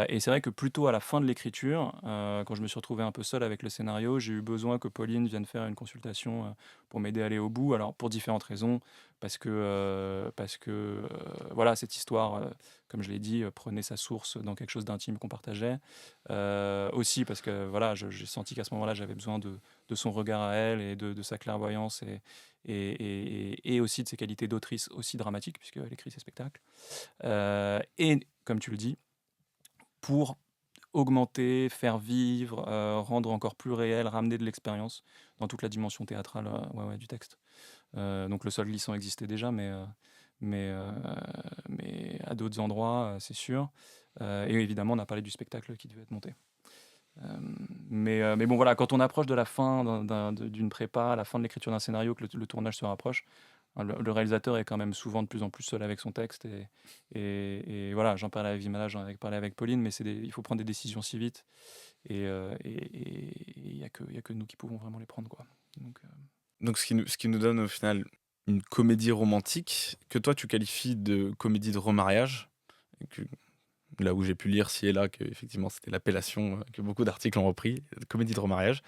S6: Et c'est vrai que plutôt à la fin de l'écriture, quand je me suis retrouvé un peu seul avec le scénario, j'ai eu besoin que Pauline vienne faire une consultation pour m'aider à aller au bout. Alors, pour différentes raisons, parce que voilà, cette histoire, comme je l'ai dit, prenait sa source dans quelque chose d'intime qu'on partageait. Aussi parce que voilà, j'ai senti qu'à ce moment-là, j'avais besoin de son regard à elle, et de sa clairvoyance, et aussi de ses qualités d'autrice aussi dramatiques, puisqu'elle écrit ses spectacles. Et comme tu le dis, pour augmenter, faire vivre, rendre encore plus réel, ramener de l'expérience dans toute la dimension théâtrale, du texte. Donc le sol glissant existait déjà, mais à d'autres endroits, c'est sûr. Et évidemment, on a parlé du spectacle qui devait être monté. Mais bon, voilà, quand on approche de la fin d'une prépa, à la fin de l'écriture d'un scénario, que le tournage se rapproche, le réalisateur est quand même souvent de plus en plus seul avec son texte. Et voilà, j'en parlais avec Vimala, j'en avais parlé avec Pauline, mais il faut prendre des décisions si vite. Et il n'y a que nous qui pouvons vraiment les prendre, quoi.
S5: Donc ce qui nous donne au final une comédie romantique que toi tu qualifies de comédie de remariage, et là où j'ai pu lire ci et là que effectivement c'était l'appellation que beaucoup d'articles ont repris, comédie de remariage.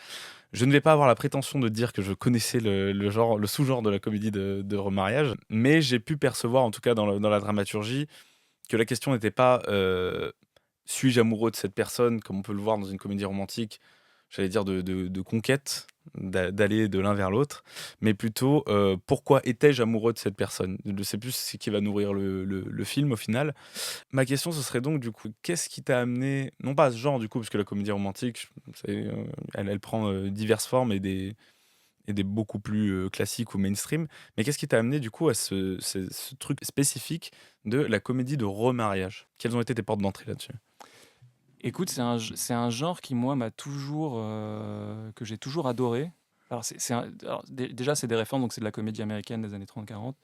S5: Je ne vais pas avoir la prétention de dire que je connaissais le sous-genre de la comédie de remariage, mais j'ai pu percevoir en tout cas dans la dramaturgie que la question n'était pas suis-je amoureux de cette personne, comme on peut le voir dans une comédie romantique, j'allais dire de conquête, d'aller de l'un vers l'autre, mais plutôt pourquoi étais-je amoureux de cette personne. C'est plus ce qui va nourrir le film au final. Ma question, ce serait donc du coup, qu'est-ce qui t'a amené, non pas à ce genre du coup, parce que la comédie romantique, elle prend diverses formes et des beaucoup plus classiques ou mainstream, mais qu'est-ce qui t'a amené du coup à ce truc spécifique de la comédie de remariage? Quelles ont été tes portes d'entrée là-dessus?
S6: Écoute, c'est un genre qui, moi, que j'ai toujours adoré. Alors, déjà, c'est des références, donc c'est de la comédie américaine des années 30-40.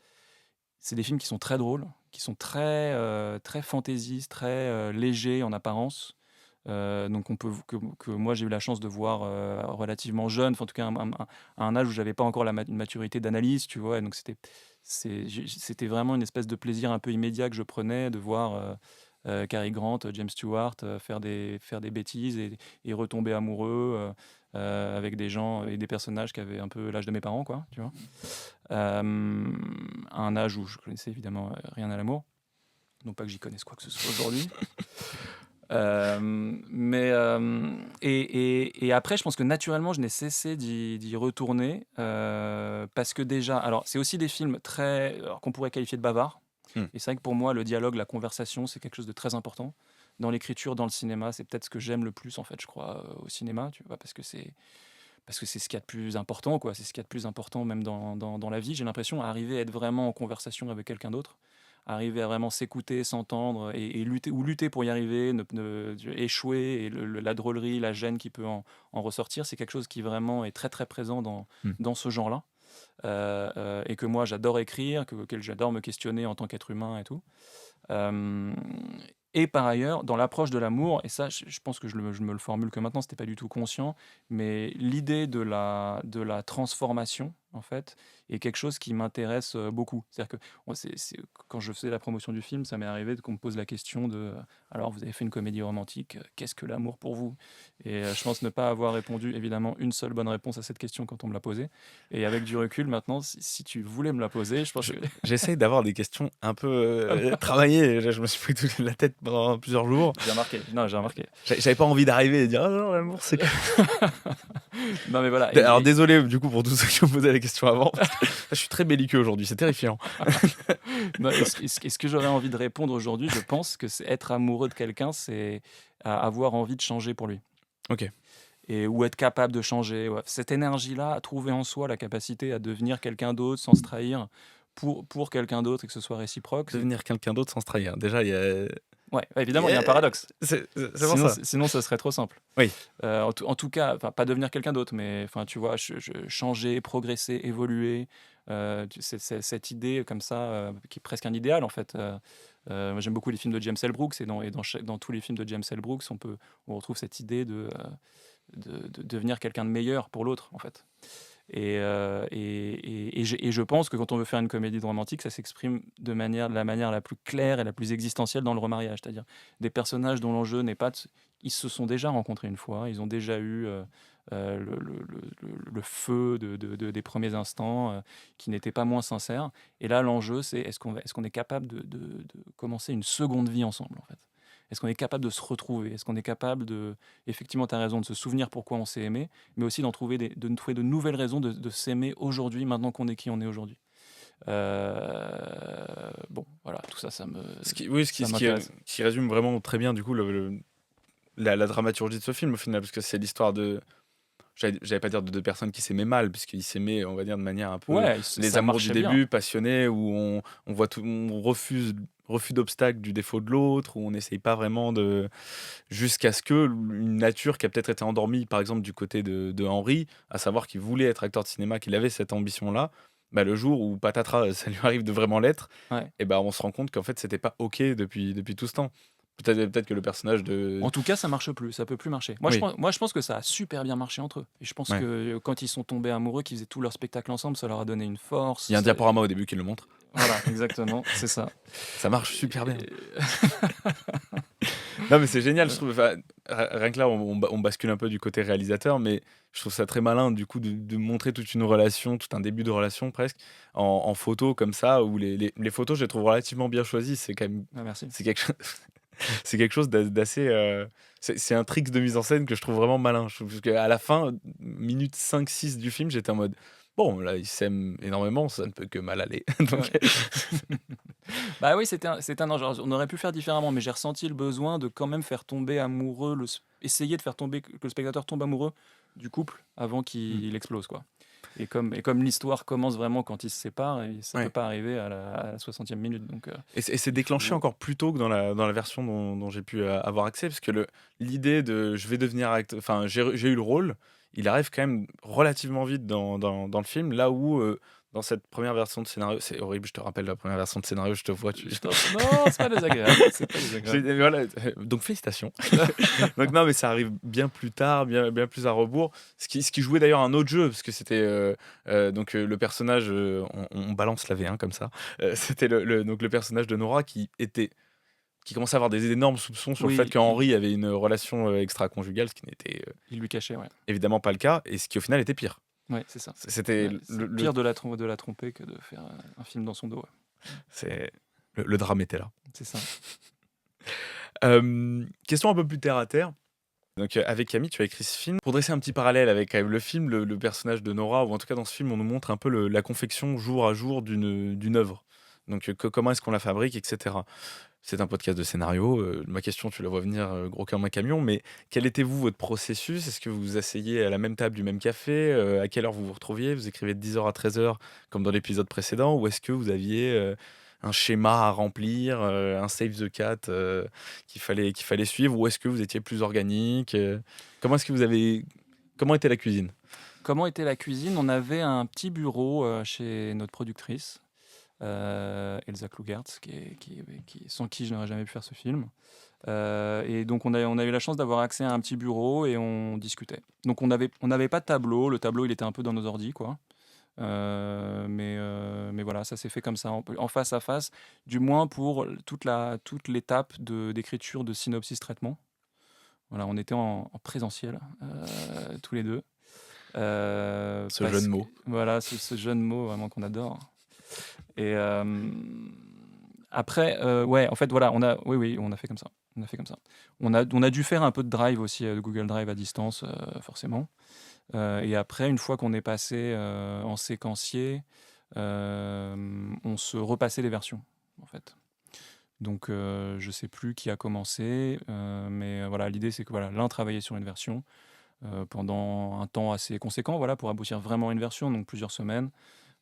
S6: C'est des films qui sont très drôles, qui sont très fantaisistes, très légers en apparence. Donc, que moi, j'ai eu la chance de voir relativement jeune, enfin, en tout cas, à un âge où j'avais pas encore une maturité d'analyse, tu vois. Et donc, c'était vraiment une espèce de plaisir un peu immédiat que je prenais de voir Cary Grant, James Stewart faire des bêtises et retomber amoureux avec des gens et des personnages qui avaient un peu l'âge de mes parents, quoi, tu vois. À un âge où je connaissais évidemment rien à l'amour. Non pas que j'y connaisse quoi que ce soit aujourd'hui. Et après, je pense que naturellement, je n'ai cessé d'y retourner parce que déjà, alors c'est aussi des films qu'on pourrait qualifier de bavards. Et c'est vrai que pour moi, le dialogue, la conversation, c'est quelque chose de très important. Dans l'écriture, dans le cinéma, c'est peut-être ce que j'aime le plus, en fait, je crois, au cinéma, tu vois, parce que c'est ce qu'il y a de plus important, quoi. C'est ce qu'il y a de plus important même dans la vie. J'ai l'impression d'arriver à être vraiment en conversation avec quelqu'un d'autre, arriver à vraiment s'écouter, s'entendre et lutter pour y arriver, échouer, et la drôlerie, la gêne qui peut en ressortir, c'est quelque chose qui vraiment est très très présent dans ce genre-là. Et que moi j'adore écrire, que j'adore me questionner en tant qu'être humain et tout. Et par ailleurs, dans l'approche de l'amour, et ça je pense que je me le formule que maintenant, c'était pas du tout conscient, mais l'idée de la transformation, en fait, est quelque chose qui m'intéresse beaucoup. C'est-à-dire que quand je faisais la promotion du film, ça m'est arrivé qu'on me pose la question de alors vous avez fait une comédie romantique, qu'est-ce que l'amour pour vous? Et je pense ne pas avoir répondu évidemment une seule bonne réponse à cette question quand on me l'a posée. Et avec du recul maintenant, si tu voulais me la poser, je pense que
S5: J'essaye d'avoir des questions un peu travaillées. Je me suis pris toute la tête pendant plusieurs jours.
S6: j'ai remarqué. Non, j'ai remarqué.
S5: J'avais pas envie d'arriver et de dire ah non, l'amour c'est quoi?
S6: Non mais voilà.
S5: Alors désolé du coup pour tous ceux qui ont posé la question avant. Je suis très belliqueux aujourd'hui, c'est terrifiant.
S6: Non, ce que j'aurais envie de répondre aujourd'hui, je pense que c'est être amoureux de quelqu'un, c'est avoir envie de changer pour lui.
S5: Ok.
S6: Ou être capable de changer. Ouais. Cette énergie-là, à trouver en soi la capacité à devenir quelqu'un d'autre sans se trahir pour quelqu'un d'autre et que ce soit réciproque.
S5: Devenir quelqu'un d'autre sans se trahir. Déjà, il y a...
S6: Ouais, évidemment, il y a un paradoxe.
S5: C'est pour ça.
S6: Sinon, ça serait trop simple.
S5: Oui.
S6: En tout cas, pas devenir quelqu'un d'autre, mais tu vois, changer, progresser, évoluer. C'est cette idée comme ça, qui est presque un idéal, en fait. Moi, j'aime beaucoup les films de James L. Brooks, et dans tous les films de James L. Brooks, on retrouve cette idée de devenir quelqu'un de meilleur pour l'autre, en fait. Et je pense que quand on veut faire une comédie romantique, ça s'exprime de la manière la plus claire et la plus existentielle dans le remariage, c'est-à-dire des personnages dont l'enjeu n'est pas ils se sont déjà rencontrés une fois, ils ont déjà eu le feu des premiers instants, qui n'était pas moins sincère, et là l'enjeu c'est est-ce qu'on est capable de commencer une seconde vie ensemble, en fait. Est-ce qu'on est capable de se retrouver? Est-ce qu'on est capable effectivement, tu as raison, de se souvenir pourquoi on s'est aimé, mais aussi de trouver de nouvelles raisons de s'aimer aujourd'hui, maintenant qu'on est qui on est aujourd'hui. Bon, voilà, tout ça, ça
S5: qui résume vraiment très bien, du coup, la dramaturgie de ce film, au final, parce que c'est l'histoire de... J'allais pas dire de deux personnes qui s'aimaient mal, puisqu'ils s'aimaient, on va dire, de manière un peu... les amours du début, passionnés, où on voit tout, on refus d'obstacle du défaut de l'autre, où on n'essaye pas vraiment jusqu'à ce que une nature qui a peut-être été endormie, par exemple, du côté de Henry, à savoir qu'il voulait être acteur de cinéma, qu'il avait cette ambition-là, bah, le jour où patatras, ça lui arrive de vraiment l'être, et bah, on se rend compte qu'en fait, c'était pas OK depuis tout ce temps. Peut-être que le personnage de...
S6: En tout cas, ça marche plus, ça peut plus marcher. Moi, je pense que ça a super bien marché entre eux. Et je pense que quand ils sont tombés amoureux, qu'ils faisaient tout leur spectacle ensemble, ça leur a donné une force.
S5: Il y a un diaporama au début qui le montre.
S6: Voilà, exactement, c'est ça.
S5: Ça marche super bien. Non, mais c'est génial, je trouve. Enfin, rien que là, on bascule un peu du côté réalisateur, mais je trouve ça très malin, du coup, de montrer toute une relation, tout un début de relation presque, en photo comme ça, où les photos, je les trouve relativement bien choisies. C'est quand même...
S6: merci.
S5: C'est quelque chose d'assez... c'est un trick de mise en scène que je trouve vraiment malin. Je trouve qu'à la fin, minute 5-6 du film, j'étais en mode bon, là, ils s'aiment énormément, ça ne peut que mal aller. Donc,
S6: Bah oui, c'était un genre, on aurait pu faire différemment, mais j'ai ressenti le besoin de quand même faire tomber amoureux, essayer de faire tomber que le spectateur tombe amoureux du couple avant qu'il explose, quoi. Et comme l'histoire commence vraiment quand ils se séparent, et ça
S5: Ouais.
S6: peut pas arriver à la 60e minute. Donc,
S5: et c'est déclenché encore plus tôt que dans la version dont j'ai pu avoir accès, parce que l'idée de je vais devenir acteur, enfin j'ai eu le rôle, il arrive quand même relativement vite dans le film, là où dans cette première version de scénario, c'est horrible, je te rappelle la première version de scénario, je te vois,
S6: non, c'est pas désagréable. C'est pas désagréable.
S5: Voilà, donc félicitations. Donc non, mais ça arrive bien plus tard, bien plus à rebours. Ce qui jouait d'ailleurs un autre jeu, parce que c'était donc le personnage, on balance la V1 comme ça. C'était donc le personnage de Nora qui commençait à avoir des énormes soupçons sur le
S6: Oui,
S5: fait qu'Henri avait une relation extra-conjugale, ce qui n'était
S6: il lui cachait, ouais.
S5: évidemment pas le cas, et ce qui au final était pire.
S6: Ouais, c'est ça.
S5: C'était
S6: Ouais, c'est pire de la tromper que de faire un film dans son dos. Ouais.
S5: c'est le drame était là.
S6: C'est ça.
S5: Question un peu plus terre à terre. Donc avec Camille, tu as écrit ce film. Pour dresser un petit parallèle avec quand même le film, le personnage de Nora, ou en tout cas dans ce film, on nous montre un peu la confection jour à jour d'une œuvre. Donc comment est-ce qu'on la fabrique, etc. C'est un podcast de scénario. Ma question, tu la vois venir gros comme un camion, mais quel était vous votre processus? Est-ce que vous vous asseyez à la même table du même café? À quelle heure vous vous retrouviez? Vous écrivez de 10h à 13h comme dans l'épisode précédent? Ou est-ce que vous aviez un schéma à remplir, un save the cat qu'il fallait suivre? Ou est-ce que vous étiez plus organique? Comment était la cuisine?
S6: Comment était la cuisine? On avait un petit bureau chez notre productrice, Elsa Klugertz, sans qui je n'aurais jamais pu faire ce film. Et donc on a eu la chance d'avoir accès à un petit bureau et on discutait. Donc on n'avait pas de tableau. Le tableau, il était un peu dans nos ordis, quoi. Mais voilà, ça s'est fait comme ça, en face à face, du moins pour toute l'étape d'écriture de synopsis traitement. Voilà, on était en présentiel, tous les deux.
S5: Ce jeu de mots.
S6: Voilà, ce jeu de mots vraiment qu'on adore. Et après, ouais, en fait, voilà, on a fait comme ça. On a dû faire un peu de drive aussi, de Google Drive à distance, forcément. Et après, une fois qu'on est passé en séquencier, on se repassait les versions, en fait. Donc, je sais plus qui a commencé, mais voilà, l'idée c'est que voilà, l'un travaillait sur une version pendant un temps assez conséquent, voilà, pour aboutir vraiment à une version, donc plusieurs semaines.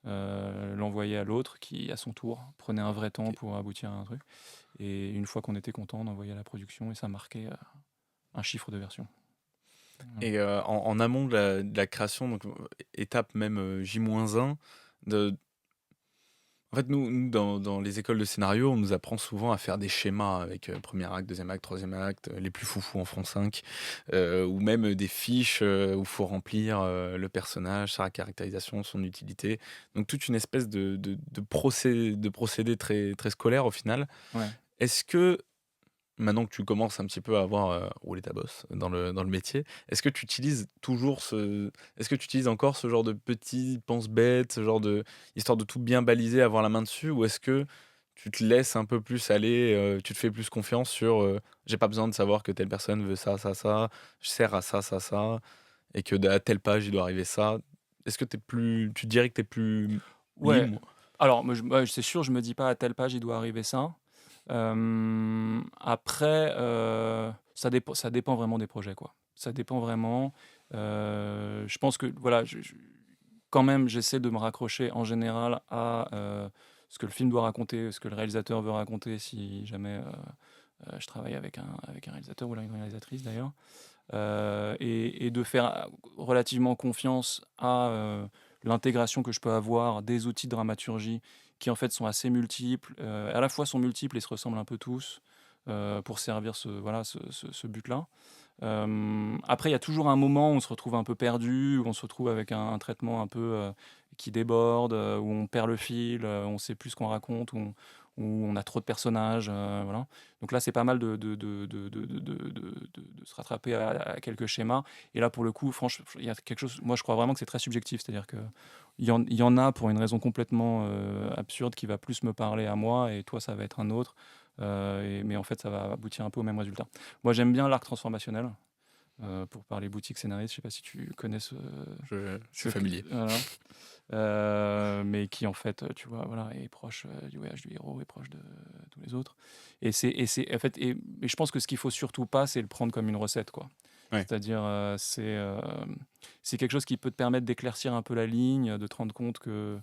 S6: L'envoyer à l'autre qui, à son tour, prenait un vrai temps pour aboutir à un truc. Et une fois qu'on était content, on envoyait à la production et ça marquait un chiffre de version.
S5: Et en amont de la création, donc étape même J-1, en fait, nous dans les écoles de scénario, on nous apprend souvent à faire des schémas avec premier acte, deuxième acte, troisième acte, les plus foufous en font 5, ou même des fiches où il faut remplir le personnage, sa caractérisation, son utilité. Donc toute une espèce de procédé très, très scolaire au final.
S6: Ouais.
S5: Est-ce que, maintenant que tu commences un petit peu à avoir roulé ta bosse dans le métier, est-ce que tu utilises encore ce genre de petits pense-bêtes, ce genre de histoire de tout bien baliser, avoir la main dessus, ou est-ce que tu te laisses un peu plus aller, tu te fais plus confiance sur j'ai pas besoin de savoir que telle personne veut ça, ça, ça, je sers à ça, ça, ça, et que à telle page il doit arriver ça. Est-ce que tu dirais que t'es plus
S6: Ouais.
S5: libre?
S6: Alors, moi, c'est sûr, je me dis pas à telle page il doit arriver ça. Après, ça dépend vraiment des projets, quoi. Ça dépend vraiment. Je pense que voilà, quand même, j'essaie de me raccrocher en général à ce que le film doit raconter, ce que le réalisateur veut raconter, si jamais je travaille avec un réalisateur ou une réalisatrice d'ailleurs, et de faire relativement confiance à l'intégration que je peux avoir des outils de dramaturgie qui en fait sont assez multiples, à la fois sont multiples et se ressemblent un peu tous pour servir ce but-là. Après, il y a toujours un moment où on se retrouve un peu perdu, où on se retrouve avec un traitement un peu qui déborde, où on perd le fil, on ne sait plus ce qu'on raconte, où on a trop de personnages. Voilà. Donc là, c'est pas mal de se rattraper à quelques schémas. Et là, pour le coup, franchement, il y a quelque chose. Moi, je crois vraiment que c'est très subjectif. C'est-à-dire qu'il y en a pour une raison complètement absurde qui va plus me parler à moi, et toi, ça va être un autre. Mais en fait, ça va aboutir un peu au même résultat. Moi, j'aime bien l'arc transformationnel. pour parler boutique scénariste. Je sais pas si tu connais
S5: Je suis
S6: ce-
S5: familier.
S6: voilà. Mais qui en fait, tu vois, voilà, est proche du voyage du héros, est proche de tous les autres. En fait, et je pense que ce qu'il faut surtout pas, c'est le prendre comme une recette, quoi.
S5: Ouais.
S6: C'est-à-dire, c'est quelque chose qui peut te permettre d'éclaircir un peu la ligne, de te rendre compte que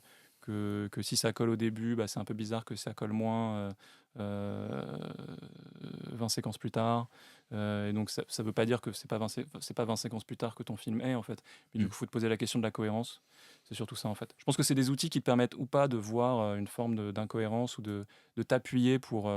S6: si ça colle au début, bah, c'est un peu bizarre que ça colle moins 20 séquences plus tard. Et donc, ça ne veut pas dire que c'est pas 20 séquences plus tard que ton film est, en fait. Mais du coup, il faut te poser la question de la cohérence. C'est surtout ça, en fait. Je pense que c'est des outils qui te permettent ou pas de voir une forme d'incohérence ou de t'appuyer pour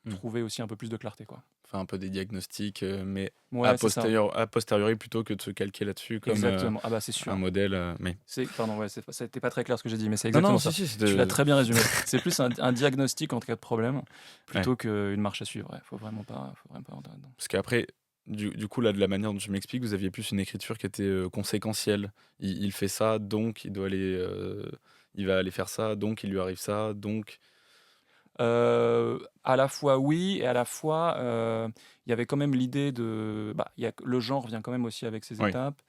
S6: trouver aussi un peu plus de clarté, quoi.
S5: Enfin, un peu des diagnostics, mais
S6: Ouais, c'est ça.
S5: a posteriori plutôt que de se calquer là-dessus comme
S6: Exactement. Ah bah, c'est sûr.
S5: un modèle. Mais...
S6: Pardon, ouais, c'était pas très clair ce que j'ai dit, mais c'est
S5: Non,
S6: exactement
S5: non,
S6: ça.
S5: si,
S6: Tu l'as très bien résumé. C'est plus un diagnostic en cas de problème plutôt qu'une marche à suivre. Ouais. Faut vraiment pas entrer là-dedans.
S5: Parce qu'après, du coup, là, de la manière dont tu m'expliques, vous aviez plus une écriture qui était conséquentielle. Il fait ça, donc il doit aller, il va aller faire ça, donc il lui arrive ça, donc.
S6: À la fois oui, et à la fois il y avait quand même l'idée de le genre vient quand même aussi avec ses
S5: Oui.
S6: étapes.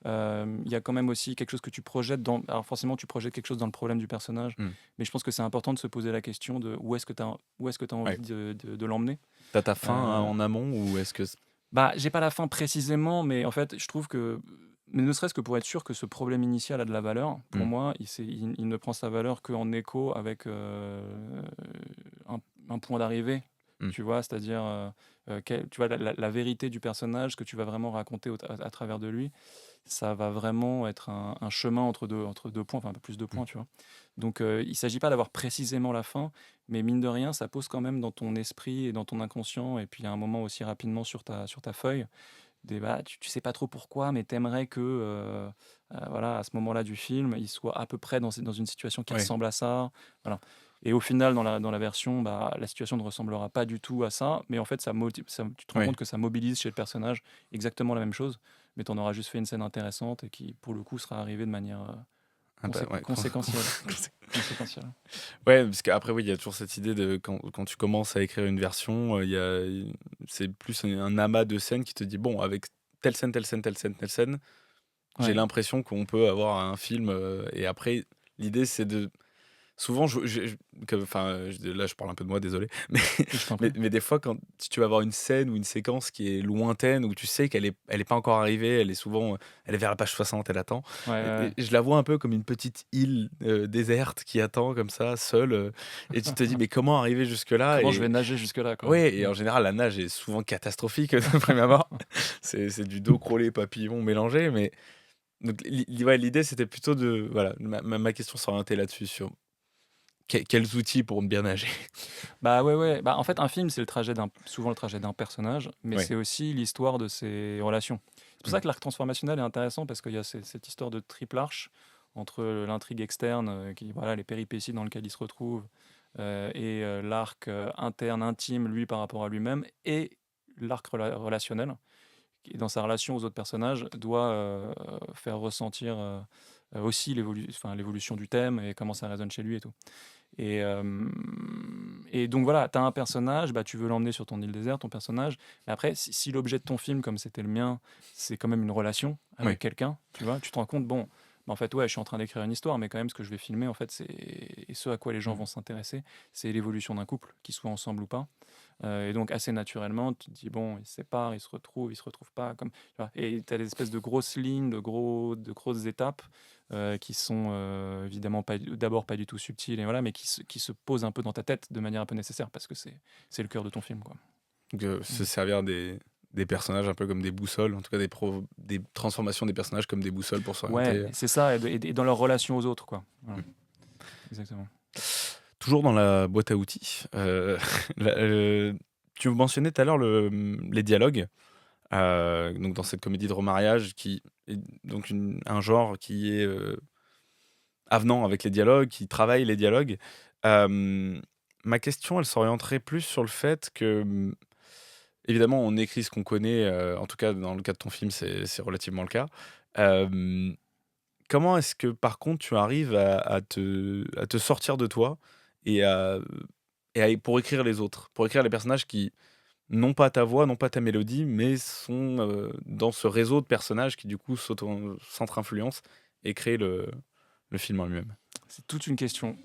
S6: Il y a quand même aussi quelque chose que tu projettes dans. Alors forcément, tu projettes quelque chose dans le problème du personnage, mais je pense que c'est important de se poser la question de où est-ce que tu as envie
S5: Ouais.
S6: de l'emmener.
S5: T'as ta fin en amont ou est-ce que.
S6: Bah, j'ai pas la fin précisément, mais en fait, je trouve que, mais ne serait-ce que pour être sûr que ce problème initial a de la valeur, pour moi, il ne prend sa valeur qu'en écho avec un point d'arrivée, tu vois, c'est-à-dire, tu vois, la vérité du personnage, ce que tu vas vraiment raconter à travers de lui, ça va vraiment être un chemin entre deux points, enfin un peu plus de points, tu vois. Donc, il ne s'agit pas d'avoir précisément la fin, mais mine de rien, ça pose quand même dans ton esprit et dans ton inconscient, et puis à un moment aussi rapidement sur ta feuille, tu sais pas trop pourquoi, mais t'aimerais que, voilà, à ce moment-là du film, il soit à peu près dans une situation qui
S5: Ouais.
S6: ressemble à ça. Voilà. Et au final, dans la version, la situation ne ressemblera pas du tout à ça, mais en fait, tu te rends
S5: Ouais.
S6: compte que ça mobilise chez le personnage exactement la même chose, mais tu en auras juste fait une scène intéressante et qui, pour le coup, sera arrivée de manière conséquentielle. Conséquentielle.
S5: Ouais, parce qu'après, oui, il y a toujours cette idée de quand tu commences à écrire une version, c'est plus un amas de scènes qui te dit bon, avec telle scène, telle scène, telle scène, telle scène, j'ai
S6: Ouais.
S5: l'impression qu'on peut avoir un film. Et après, l'idée, c'est de. Souvent, là, je parle un peu de moi, désolé.
S6: Je t'en prie.
S5: Mais des fois, si tu vas avoir une scène ou une séquence qui est lointaine, où tu sais qu'elle est pas encore arrivée, elle est vers la page 60, elle attend.
S6: Ouais.
S5: Et je la vois un peu comme une petite île déserte qui attend comme ça, seule. Et tu te dis, mais comment arriver jusque-là?
S6: Comment
S5: Et
S6: je vais nager jusque-là, quoi.
S5: ouais, et en général, la nage est souvent catastrophique de prime abord. C'est du dos crawlé, papillon mélangé. Mais donc, l'idée, c'était plutôt de. Voilà, ma question s'orientait là-dessus, sur quels outils pour bien nager.
S6: Bah ouais. Bah, en fait, un film, c'est souvent le trajet d'un personnage, mais
S5: Ouais.
S6: c'est aussi l'histoire de ses relations. C'est pour ça que l'arc transformationnel est intéressant, parce qu'il y a cette histoire de triple arche entre l'intrigue externe, voilà, les péripéties dans lesquelles il se retrouve, et l'arc interne, intime, lui par rapport à lui-même, et l'arc relationnel, qui, dans sa relation aux autres personnages, doit faire ressentir aussi l'évolution du thème et comment ça résonne chez lui et tout. Et donc voilà, tu as un personnage, tu veux l'emmener sur ton île déserte, ton personnage. Mais après, si l'objet de ton film, comme c'était le mien, c'est quand même une relation avec
S5: Oui.
S6: quelqu'un, tu vois, tu te rends compte, bon, en fait, ouais, je suis en train d'écrire une histoire, mais quand même, ce que je vais filmer, en fait, et ce à quoi les gens vont s'intéresser, c'est l'évolution d'un couple, qu'ils soient ensemble ou pas. Et donc, assez naturellement, tu te dis, bon, ils se séparent, ils se retrouvent pas. Tu vois, et tu as des espèces de grosses lignes, de grosses étapes qui sont évidemment d'abord pas du tout subtiles, et voilà, mais qui se posent un peu dans ta tête de manière un peu nécessaire, parce que c'est le cœur de ton film, quoi.
S5: Donc, se servir des personnages un peu comme des boussoles, en tout cas des transformations des personnages comme des boussoles pour s'orienter.
S6: Ouais, c'est ça, et dans leur relation aux autres, quoi. Voilà. Exactement.
S5: Toujours dans la boîte à outils, tu mentionnais tout à l'heure les dialogues. Donc dans cette comédie de remariage qui est donc un genre qui est avenant avec les dialogues, qui travaille les dialogues. Ma question, elle s'orienterait plus sur le fait que, évidemment, on écrit ce qu'on connaît, en tout cas dans le cas de ton film, c'est relativement le cas. Comment est-ce que, par contre, tu arrives à te sortir de toi et pour écrire les autres, pour écrire les personnages qui non pas ta voix, non pas ta mélodie, mais sont dans ce réseau de personnages qui du coup s'entre-influencent et créent le film en lui-même.
S6: C'est toute une question.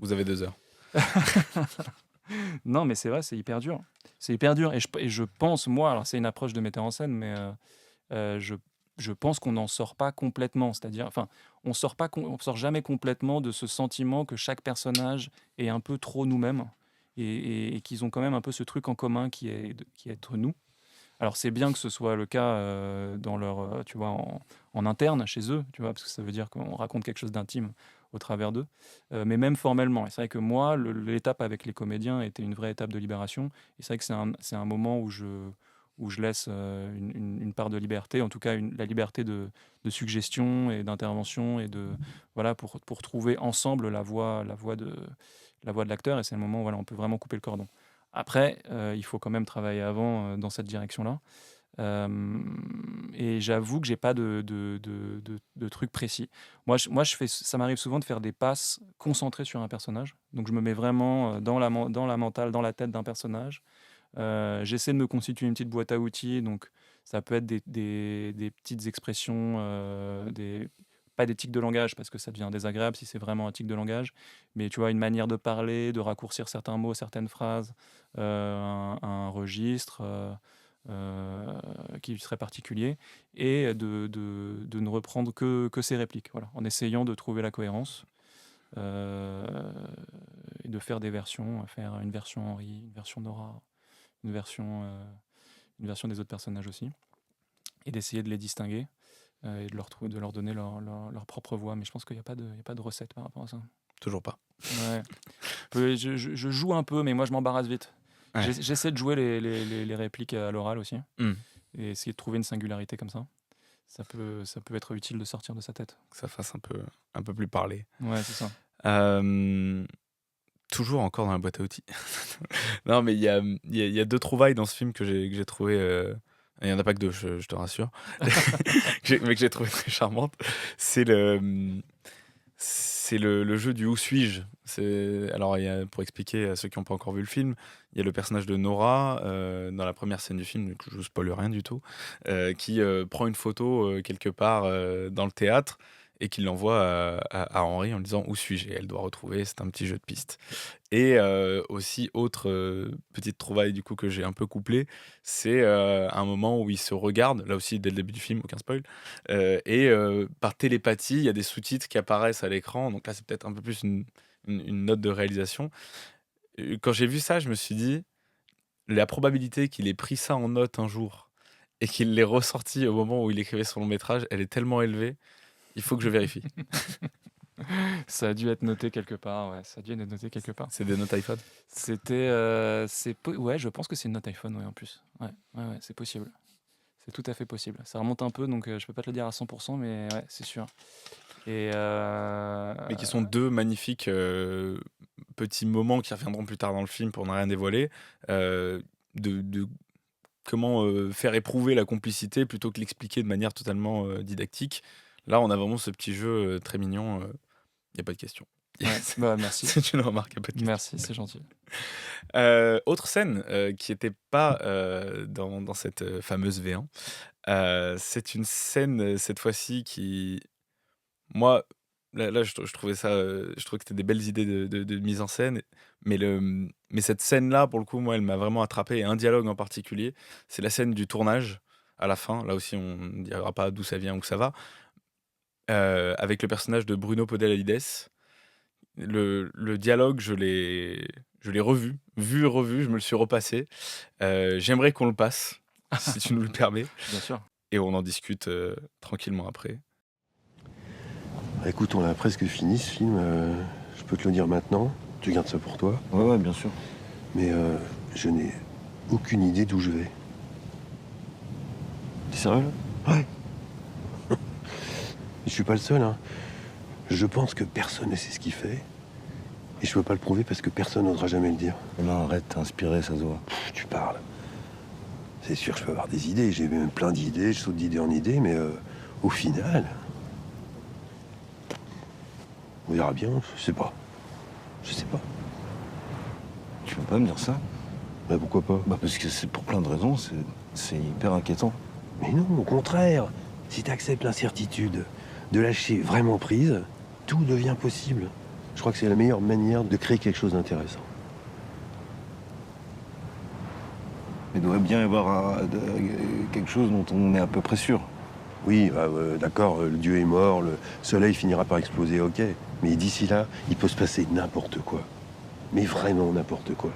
S5: Vous avez 2 heures.
S6: Non, mais c'est vrai, c'est hyper dur. C'est hyper dur. Et je pense, moi, alors c'est une approche de metteur en scène, mais je pense qu'on n'en sort pas complètement. C'est-à-dire, enfin, on sort jamais complètement de ce sentiment que chaque personnage est un peu trop nous-mêmes et qu'ils ont quand même un peu ce truc en commun qui est être nous. Alors c'est bien que ce soit le cas dans leur, tu vois, en interne chez eux, tu vois, parce que ça veut dire qu'on raconte quelque chose d'intime au travers d'eux, mais même formellement. Et c'est vrai que moi, l'étape avec les comédiens était une vraie étape de libération. Et c'est vrai que c'est un moment où je laisse une part de liberté, en tout cas la liberté de suggestion et d'intervention et voilà, pour trouver ensemble la voix de l'acteur. Et c'est le moment où voilà, on peut vraiment couper le cordon. Après, il faut quand même travailler avant dans cette direction-là. Et j'avoue que j'ai pas de truc précis. Moi, ça m'arrive souvent de faire des passes concentrées sur un personnage. Donc, je me mets vraiment dans la mentale, dans la tête d'un personnage. J'essaie de me constituer une petite boîte à outils. Donc, ça peut être des petites expressions, pas des tics de langage parce que ça devient désagréable si c'est vraiment un tic de langage, mais tu vois, une manière de parler, de raccourcir certains mots, certaines phrases, un registre qui serait particulier, et de ne reprendre que ces répliques, voilà, en essayant de trouver la cohérence et de faire des versions, faire une version Henri, une version Nora, une version des autres personnages aussi, et d'essayer de les distinguer. Et de leur donner leur propre voix. Mais je pense qu'il n'y a pas de recette par rapport à ça.
S5: Toujours pas.
S6: Ouais. Je joue un peu, mais moi je m'embarrasse vite.
S5: Ouais.
S6: J'essaie de jouer les répliques à l'oral aussi. Et essayer de trouver une singularité comme ça. Ça peut être utile de sortir de sa tête.
S5: Que ça fasse un peu plus parler.
S6: Ouais, c'est ça.
S5: Toujours encore dans la boîte à outils. Non, mais il y a 2 trouvailles dans ce film que j'ai trouvé... Il n'y en a pas que 2, je te rassure. Mais que j'ai trouvé très charmante. C'est le jeu du « Où suis-je » Alors, pour expliquer à ceux qui n'ont pas encore vu le film, il y a le personnage de Nora, dans la première scène du film, je ne spoil rien du tout, qui prend une photo quelque part dans le théâtre et qui l'envoie à Henri en lui disant « Où suis-je ?» Et elle doit retrouver, c'est un petit jeu de piste. Et aussi, autre petite trouvaille du coup que j'ai un peu couplée, c'est un moment où ils se regardent, là aussi dès le début du film, aucun spoil, et par télépathie, il y a des sous-titres qui apparaissent à l'écran, donc là c'est peut-être un peu plus une note de réalisation. Quand j'ai vu ça, je me suis dit, la probabilité qu'il ait pris ça en note un jour et qu'il l'ait ressorti au moment où il écrivait son long métrage, elle est tellement élevée, il faut que je vérifie.
S6: Ça a dû être noté quelque part, ouais. Ça a dû être noté quelque part.
S5: C'est des notes iPhone?
S6: Ouais, je pense que c'est une note iPhone, ouais, en plus. Ouais, c'est possible. C'est tout à fait possible. Ça remonte un peu, donc je peux pas te le dire à 100%, mais ouais, c'est sûr. Mais
S5: qui sont 2 magnifiques petits moments qui reviendront plus tard dans le film pour ne rien dévoiler, de comment faire éprouver la complicité plutôt que l'expliquer de manière totalement didactique. Là, on a vraiment ce petit jeu très mignon. Il n'y a pas de question.
S6: Ouais, merci.
S5: C'est une remarque, il n'y a pas de question.
S6: Merci, c'est gentil.
S5: Autre scène qui n'était pas dans cette fameuse V1, c'est une scène cette fois-ci qui, moi, là je trouvais ça, je trouvais que c'était des belles idées de mise en scène, mais cette scène-là, pour le coup, moi, elle m'a vraiment attrapé, et un dialogue en particulier, c'est la scène du tournage à la fin. Là aussi, on ne dira pas d'où ça vient, où ça va, avec le personnage de Bruno Podell-Alides. Le dialogue, je l'ai revu, je me le suis repassé. J'aimerais qu'on le passe, si tu nous le permets.
S6: Bien sûr.
S5: Et on en discute tranquillement après.
S7: Écoute, on a presque fini ce film. Je peux te le dire maintenant. Tu gardes ça pour toi.
S2: Ouais, bien sûr.
S7: Mais je n'ai aucune idée d'où je vais.
S2: T'es sérieux là?
S7: Ouais. Je suis pas le seul, hein. Je pense que personne ne sait ce qu'il fait. Et je peux pas le prouver parce que personne n'osera jamais le dire.
S2: Non, arrête, t'es inspiré, ça se voit.
S7: Tu parles. C'est sûr, je peux avoir des idées. J'ai même plein d'idées. Je saute d'idée en idée, mais au final... On verra bien, je sais pas. Je sais pas.
S2: Tu peux pas me dire ça?
S7: Bah pourquoi pas?
S2: Bah parce que c'est pour plein de raisons, c'est hyper inquiétant.
S7: Mais non, au contraire. Si t'acceptes l'incertitude, de lâcher vraiment prise, tout devient possible. Je crois que c'est la meilleure manière de créer quelque chose d'intéressant.
S2: Il devrait bien y avoir quelque chose dont on est à peu près sûr.
S7: Oui, d'accord, le dieu est mort, le soleil finira par exploser, ok. Mais d'ici là, il peut se passer n'importe quoi. Mais vraiment n'importe quoi.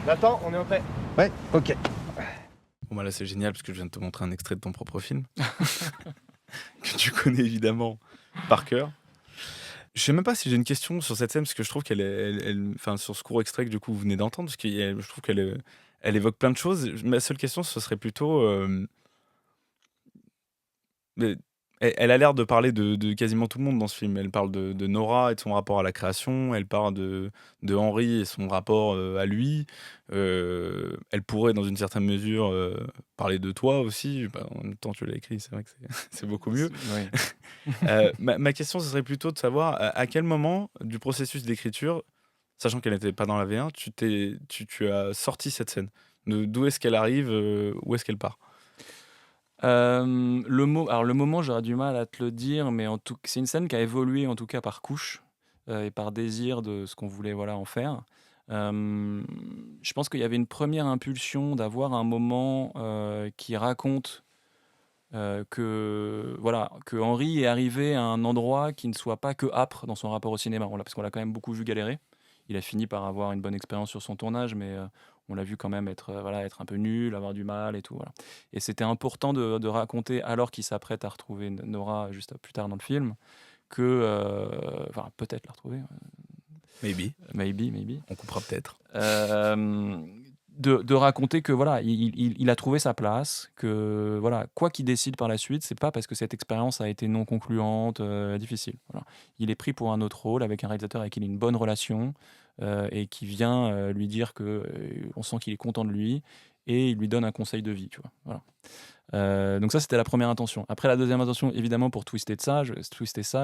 S8: Nathan, on est en paix.
S7: Ouais, ok.
S5: Bon, bah là, c'est génial parce que je viens de te montrer un extrait de ton propre film que tu connais évidemment par cœur. Je sais même pas si j'ai une question sur cette scène parce que je trouve qu'elle est, enfin, sur ce court extrait que du coup vous venez d'entendre, parce que je trouve elle évoque plein de choses. Ma seule question, ce serait plutôt, mais elle a l'air de parler de quasiment tout le monde dans ce film. Elle parle de Nora et de son rapport à la création. Elle parle de Henry et son rapport à lui. Elle pourrait, dans une certaine mesure, parler de toi aussi. Bah, en même temps, tu l'as écrit, c'est vrai que c'est beaucoup mieux.
S6: Oui.
S5: Ma question, ce serait plutôt de savoir à quel moment du processus d'écriture, sachant qu'elle n'était pas dans la V1, tu as sorti cette scène. D'où est-ce qu'elle arrive, où est-ce qu'elle part?
S6: Le moment, j'aurais du mal à te le dire, mais c'est une scène qui a évolué en tout cas par couche et par désir de ce qu'on voulait en faire. Je pense qu'il y avait une première impulsion d'avoir un moment qui raconte que Henry est arrivé à un endroit qui ne soit pas que âpre dans son rapport au cinéma. Parce qu'on l'a quand même beaucoup vu galérer. Il a fini par avoir une bonne expérience sur son tournage, mais on l'a vu quand même être un peu nul, avoir du mal et tout. Voilà. Et c'était important de raconter, alors qu'il s'apprête à retrouver Nora juste plus tard dans le film, que... peut-être la retrouver. Maybe.
S5: On coupera peut-être.
S6: De raconter que il a trouvé sa place, que quoi qu'il décide par la suite, c'est pas parce que cette expérience a été non concluante, difficile. Voilà. Il est pris pour un autre rôle avec un réalisateur avec qui il a une bonne relation et qui vient lui dire que on sent qu'il est content de lui et il lui donne un conseil de vie. Tu vois. Voilà. Donc ça, c'était la première intention. Après, la deuxième intention, évidemment, pour twister ça, je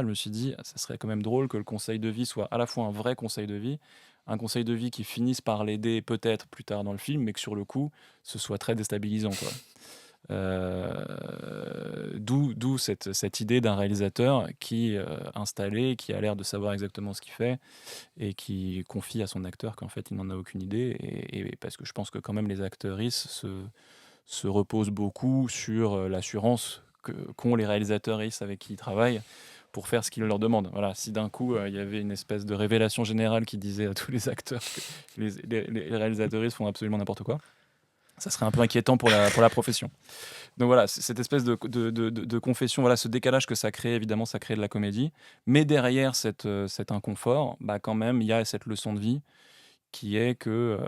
S6: me suis dit, ça serait quand même drôle que le conseil de vie soit à la fois un vrai conseil de vie, un conseil de vie qui finisse par l'aider peut-être plus tard dans le film, mais que sur le coup, ce soit très déstabilisant, quoi. D'où cette idée d'un réalisateur qui installé, qui a l'air de savoir exactement ce qu'il fait et qui confie à son acteur qu'en fait il n'en a aucune idée, et parce que je pense que quand même les actrices se reposent beaucoup sur l'assurance qu'ont les réalisateurs avec qui ils travaillent pour faire ce qu'ils leur demandent. Voilà, si d'un coup il y avait une espèce de révélation générale qui disait à tous les acteurs que les réalisateurs font absolument n'importe quoi, ça serait un peu inquiétant pour la profession. Donc voilà, cette espèce de confession, ce décalage que ça crée, évidemment, ça crée de la comédie. Mais derrière cet inconfort, quand même, il y a cette leçon de vie qui est que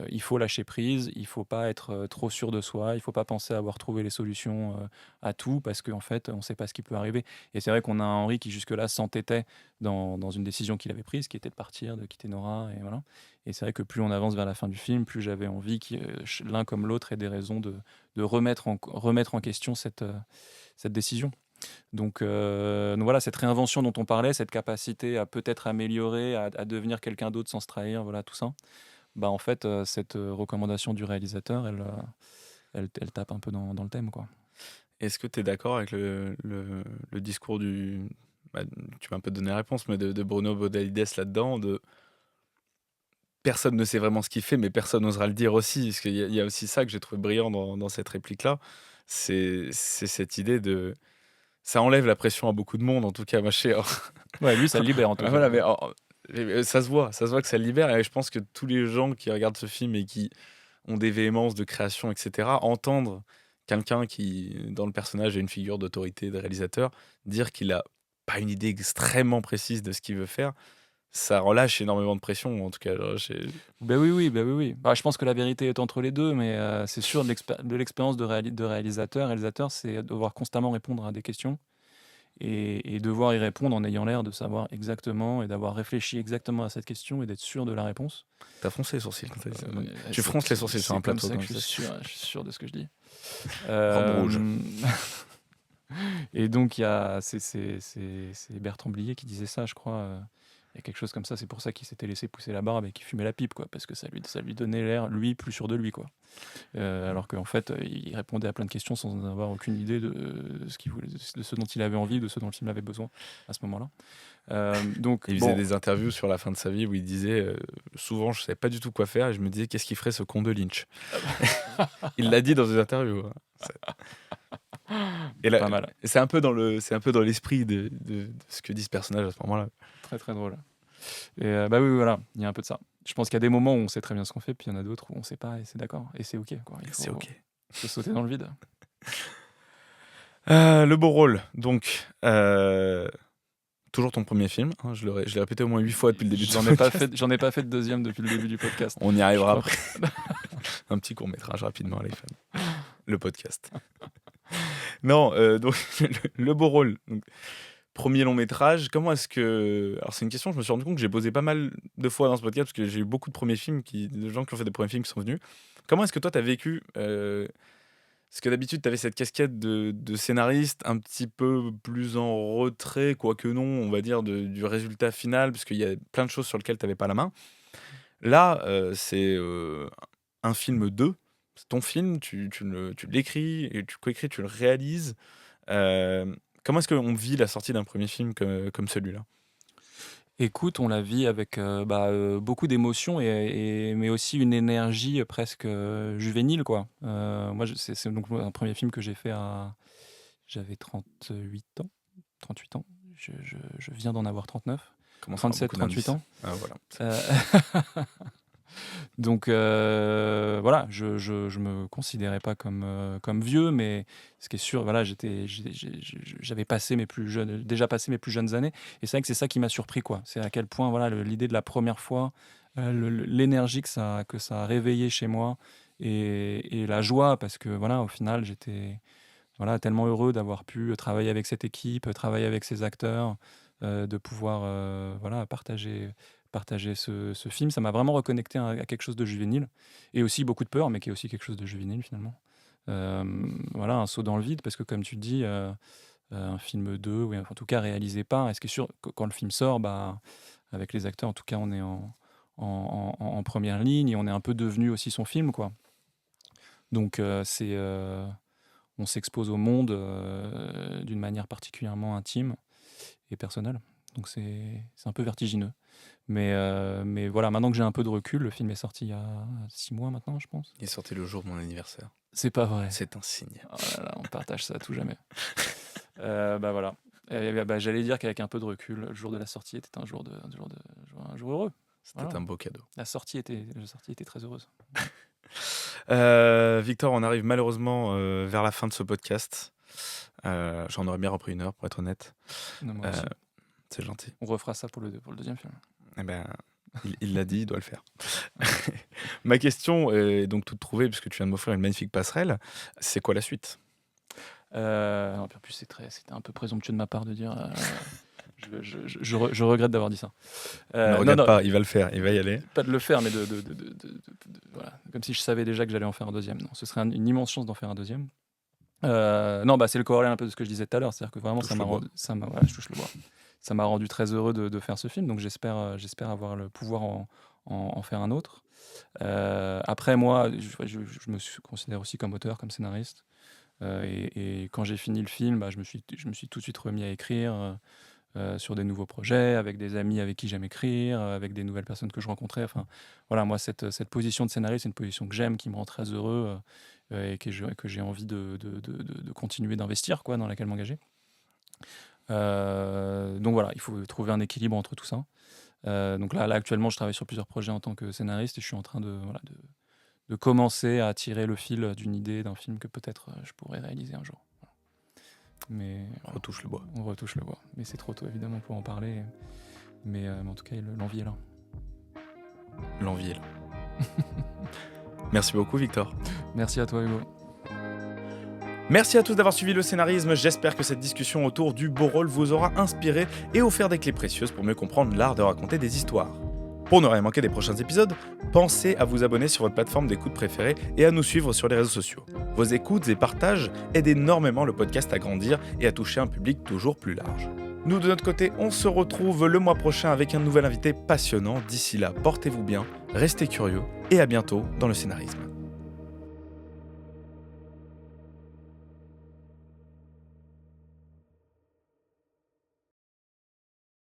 S6: il faut lâcher prise, il faut pas être trop sûr de soi, il faut pas penser avoir trouvé les solutions à tout, parce qu'en fait, on sait pas ce qui peut arriver. Et c'est vrai qu'on a un Henry qui jusque-là s'entêtait dans une décision qu'il avait prise, qui était de partir, de quitter Nora, et voilà. Et c'est vrai que plus on avance vers la fin du film, plus j'avais envie que l'un comme l'autre ait des raisons de remettre en question cette décision. Donc voilà, cette réinvention dont on parlait, cette capacité à peut-être améliorer, à devenir quelqu'un d'autre sans se trahir, voilà, tout ça. En fait, cette recommandation du réalisateur, elle tape un peu dans le thème, quoi.
S5: Est-ce que tu es d'accord avec le discours tu vas un peu donner la réponse, mais de Bruno Bodalides là-dedans, personne ne sait vraiment ce qu'il fait, mais personne n'osera le dire aussi, parce qu'il y a aussi ça que j'ai trouvé brillant dans cette réplique-là, c'est cette idée de... Ça enlève la pression à beaucoup de monde, en tout cas, ma chère.
S6: Ouais, lui, ça le libère, en tout cas.
S5: Voilà, mais ça se voit que ça le libère, et je pense que tous les gens qui regardent ce film et qui ont des véhémences de création, etc., entendre quelqu'un qui, dans le personnage, a une figure d'autorité, de réalisateur, dire qu'il a pas une idée extrêmement précise de ce qu'il veut faire, ça relâche énormément de pression, en tout cas. Oui.
S6: Je pense que la vérité est entre les deux, mais c'est sûr, de l'expérience de réalisateur, c'est devoir constamment répondre à des questions et devoir y répondre en ayant l'air de savoir exactement et d'avoir réfléchi exactement à cette question et d'être sûr de la réponse.
S5: T'as froncé les sourcils quand t'as dit ça. Tu fronces les sourcils sur un plateau.
S6: C'est comme ça que je suis sûr de ce que je dis.
S5: Robe rouge.
S6: Et donc, c'est Bertrand Blier qui disait ça, je crois. Il y a quelque chose comme ça, c'est pour ça qu'il s'était laissé pousser la barbe et qu'il fumait la pipe, quoi, parce que ça lui donnait l'air, lui, plus sûr de lui, quoi. Alors qu'en fait, il répondait à plein de questions sans en avoir aucune idée de ce qu'il voulait, de ce dont il avait envie, de ce dont le film avait besoin à ce moment-là. Donc,
S5: Il faisait des interviews sur la fin de sa vie où il disait souvent, je savais pas du tout quoi faire et je me disais, qu'est-ce qu'il ferait ce con de Lynch. Il l'a dit dans une interview. Et là,
S6: pas mal.
S5: c'est un peu dans l'esprit de ce que dit ce personnage à ce moment-là.
S6: Très très drôle. Et bah oui, voilà, il y a un peu de ça. Je pense qu'il y a des moments où on sait très bien ce qu'on fait, puis il y en a d'autres où on sait pas et c'est d'accord. Et c'est ok, quoi. Il
S5: C'est ok.
S6: faut sauter dans le vide.
S5: Le beau rôle, donc. Toujours ton premier film, hein, je l'ai répété au moins 8 fois depuis le début de ce podcast.
S6: J'en ai pas fait de deuxième depuis le début du podcast.
S5: On y arrivera après. Un petit court-métrage rapidement, les fans. Le podcast. Non, donc le beau rôle. Donc, premier long métrage. Comment est-ce que... Alors c'est une question, je me suis rendu compte que j'ai posé pas mal de fois dans ce podcast parce que j'ai eu beaucoup de premiers films, de gens qui ont fait des premiers films qui sont venus. Comment est-ce que toi, tu as vécu... Parce que d'habitude, tu avais cette casquette de scénariste un petit peu plus en retrait, quoique non, on va dire, du résultat final, parce qu'il y a plein de choses sur lesquelles tu n'avais pas la main. Là, c'est un film 2. C'est ton film, tu l'écris, et tu coécris, tu le réalises. Comment est-ce qu'on vit la sortie d'un premier film comme celui-là ?
S6: Écoute, on la vit avec beaucoup d'émotions, mais aussi une énergie presque juvénile, quoi. Moi, c'est donc un premier film que j'ai fait j'avais 38 ans. Je viens d'en avoir 39. 37, 38 ans.
S5: Ah, voilà.
S6: Donc voilà, je me considérais pas comme vieux, mais ce qui est sûr, voilà, j'avais déjà passé mes plus jeunes années, et c'est vrai que c'est ça qui m'a surpris, quoi. C'est à quel point, voilà, l'idée de la première fois, l'énergie que ça a réveillé chez moi, et la joie, parce que voilà, au final, j'étais tellement heureux d'avoir pu travailler avec cette équipe, travailler avec ces acteurs, de pouvoir partager ce film. Ça m'a vraiment reconnecté à quelque chose de juvénile, et aussi beaucoup de peur, mais qui est aussi quelque chose de juvénile finalement. Un saut dans le vide, parce que comme tu dis, un film 2, ou en tout cas réalisé par, et ce qui est sûr, quand le film sort, avec les acteurs, en tout cas on est en première ligne, et on est un peu devenu aussi son film, quoi. Donc on s'expose au monde d'une manière particulièrement intime et personnelle. Donc c'est un peu vertigineux. Mais voilà, maintenant que j'ai un peu de recul, le film est sorti il y a 6 mois maintenant, je pense.
S5: Il est sorti le jour de mon anniversaire.
S6: C'est pas vrai.
S5: C'est un signe.
S6: Oh là là, on partage ça à tout jamais. Voilà. J'allais dire qu'avec un peu de recul, le jour de la sortie était un jour heureux.
S5: C'était un beau cadeau.
S6: La sortie était très heureuse.
S5: Victor, on arrive malheureusement vers la fin de ce podcast. J'en aurais bien repris 1 heure, pour être honnête.
S6: Non, moi aussi.
S5: C'est gentil.
S6: On refera ça pour le deuxième film.
S5: Eh ben, il l'a dit, il doit le faire. Ma question est donc toute trouvée, puisque tu viens de m'offrir une magnifique passerelle. C'est quoi la suite ?
S6: En plus, c'était un peu présomptueux de ma part de dire... je regrette d'avoir dit ça.
S5: Ne regrette pas, il va le faire, il va y aller.
S6: Pas de le faire, mais voilà, comme si je savais déjà que j'allais en faire un deuxième. Non, ce serait une immense chance d'en faire un deuxième. C'est le corollaire un peu de ce que je disais tout à l'heure. C'est-à-dire que vraiment, je touche le bois. Ça m'a rendu très heureux de faire ce film, donc j'espère avoir le pouvoir en faire un autre. Après, moi, je me considère aussi comme auteur, comme scénariste. Et quand j'ai fini le film, je me suis tout de suite remis à écrire sur des nouveaux projets, avec des amis avec qui j'aime écrire, avec des nouvelles personnes que je rencontrais. Enfin, voilà, moi, cette position de scénariste, c'est une position que j'aime, qui me rend très heureux, et que j'ai envie de continuer d'investir, quoi, dans laquelle m'engager. Donc voilà, il faut trouver un équilibre entre tout ça. Donc là, actuellement, je travaille sur plusieurs projets en tant que scénariste, et je suis en train de commencer à tirer le fil d'une idée d'un film que peut-être je pourrais réaliser un jour. Mais
S5: on retouche le bois.
S6: On retouche le bois. Mais c'est trop tôt, évidemment, pour en parler. Mais en tout cas, l'envie est là.
S5: L'envie est là. Merci beaucoup, Victor.
S6: Merci à toi, Hugo.
S5: Merci à tous d'avoir suivi le scénarisme. J'espère que cette discussion autour du beau rôle vous aura inspiré et offert des clés précieuses pour mieux comprendre l'art de raconter des histoires. Pour ne rien manquer des prochains épisodes, pensez à vous abonner sur votre plateforme d'écoute préférée et à nous suivre sur les réseaux sociaux. Vos écoutes et partages aident énormément le podcast à grandir et à toucher un public toujours plus large. Nous, de notre côté, on se retrouve le mois prochain avec un nouvel invité passionnant. D'ici là, portez-vous bien, restez curieux et à bientôt dans le scénarisme.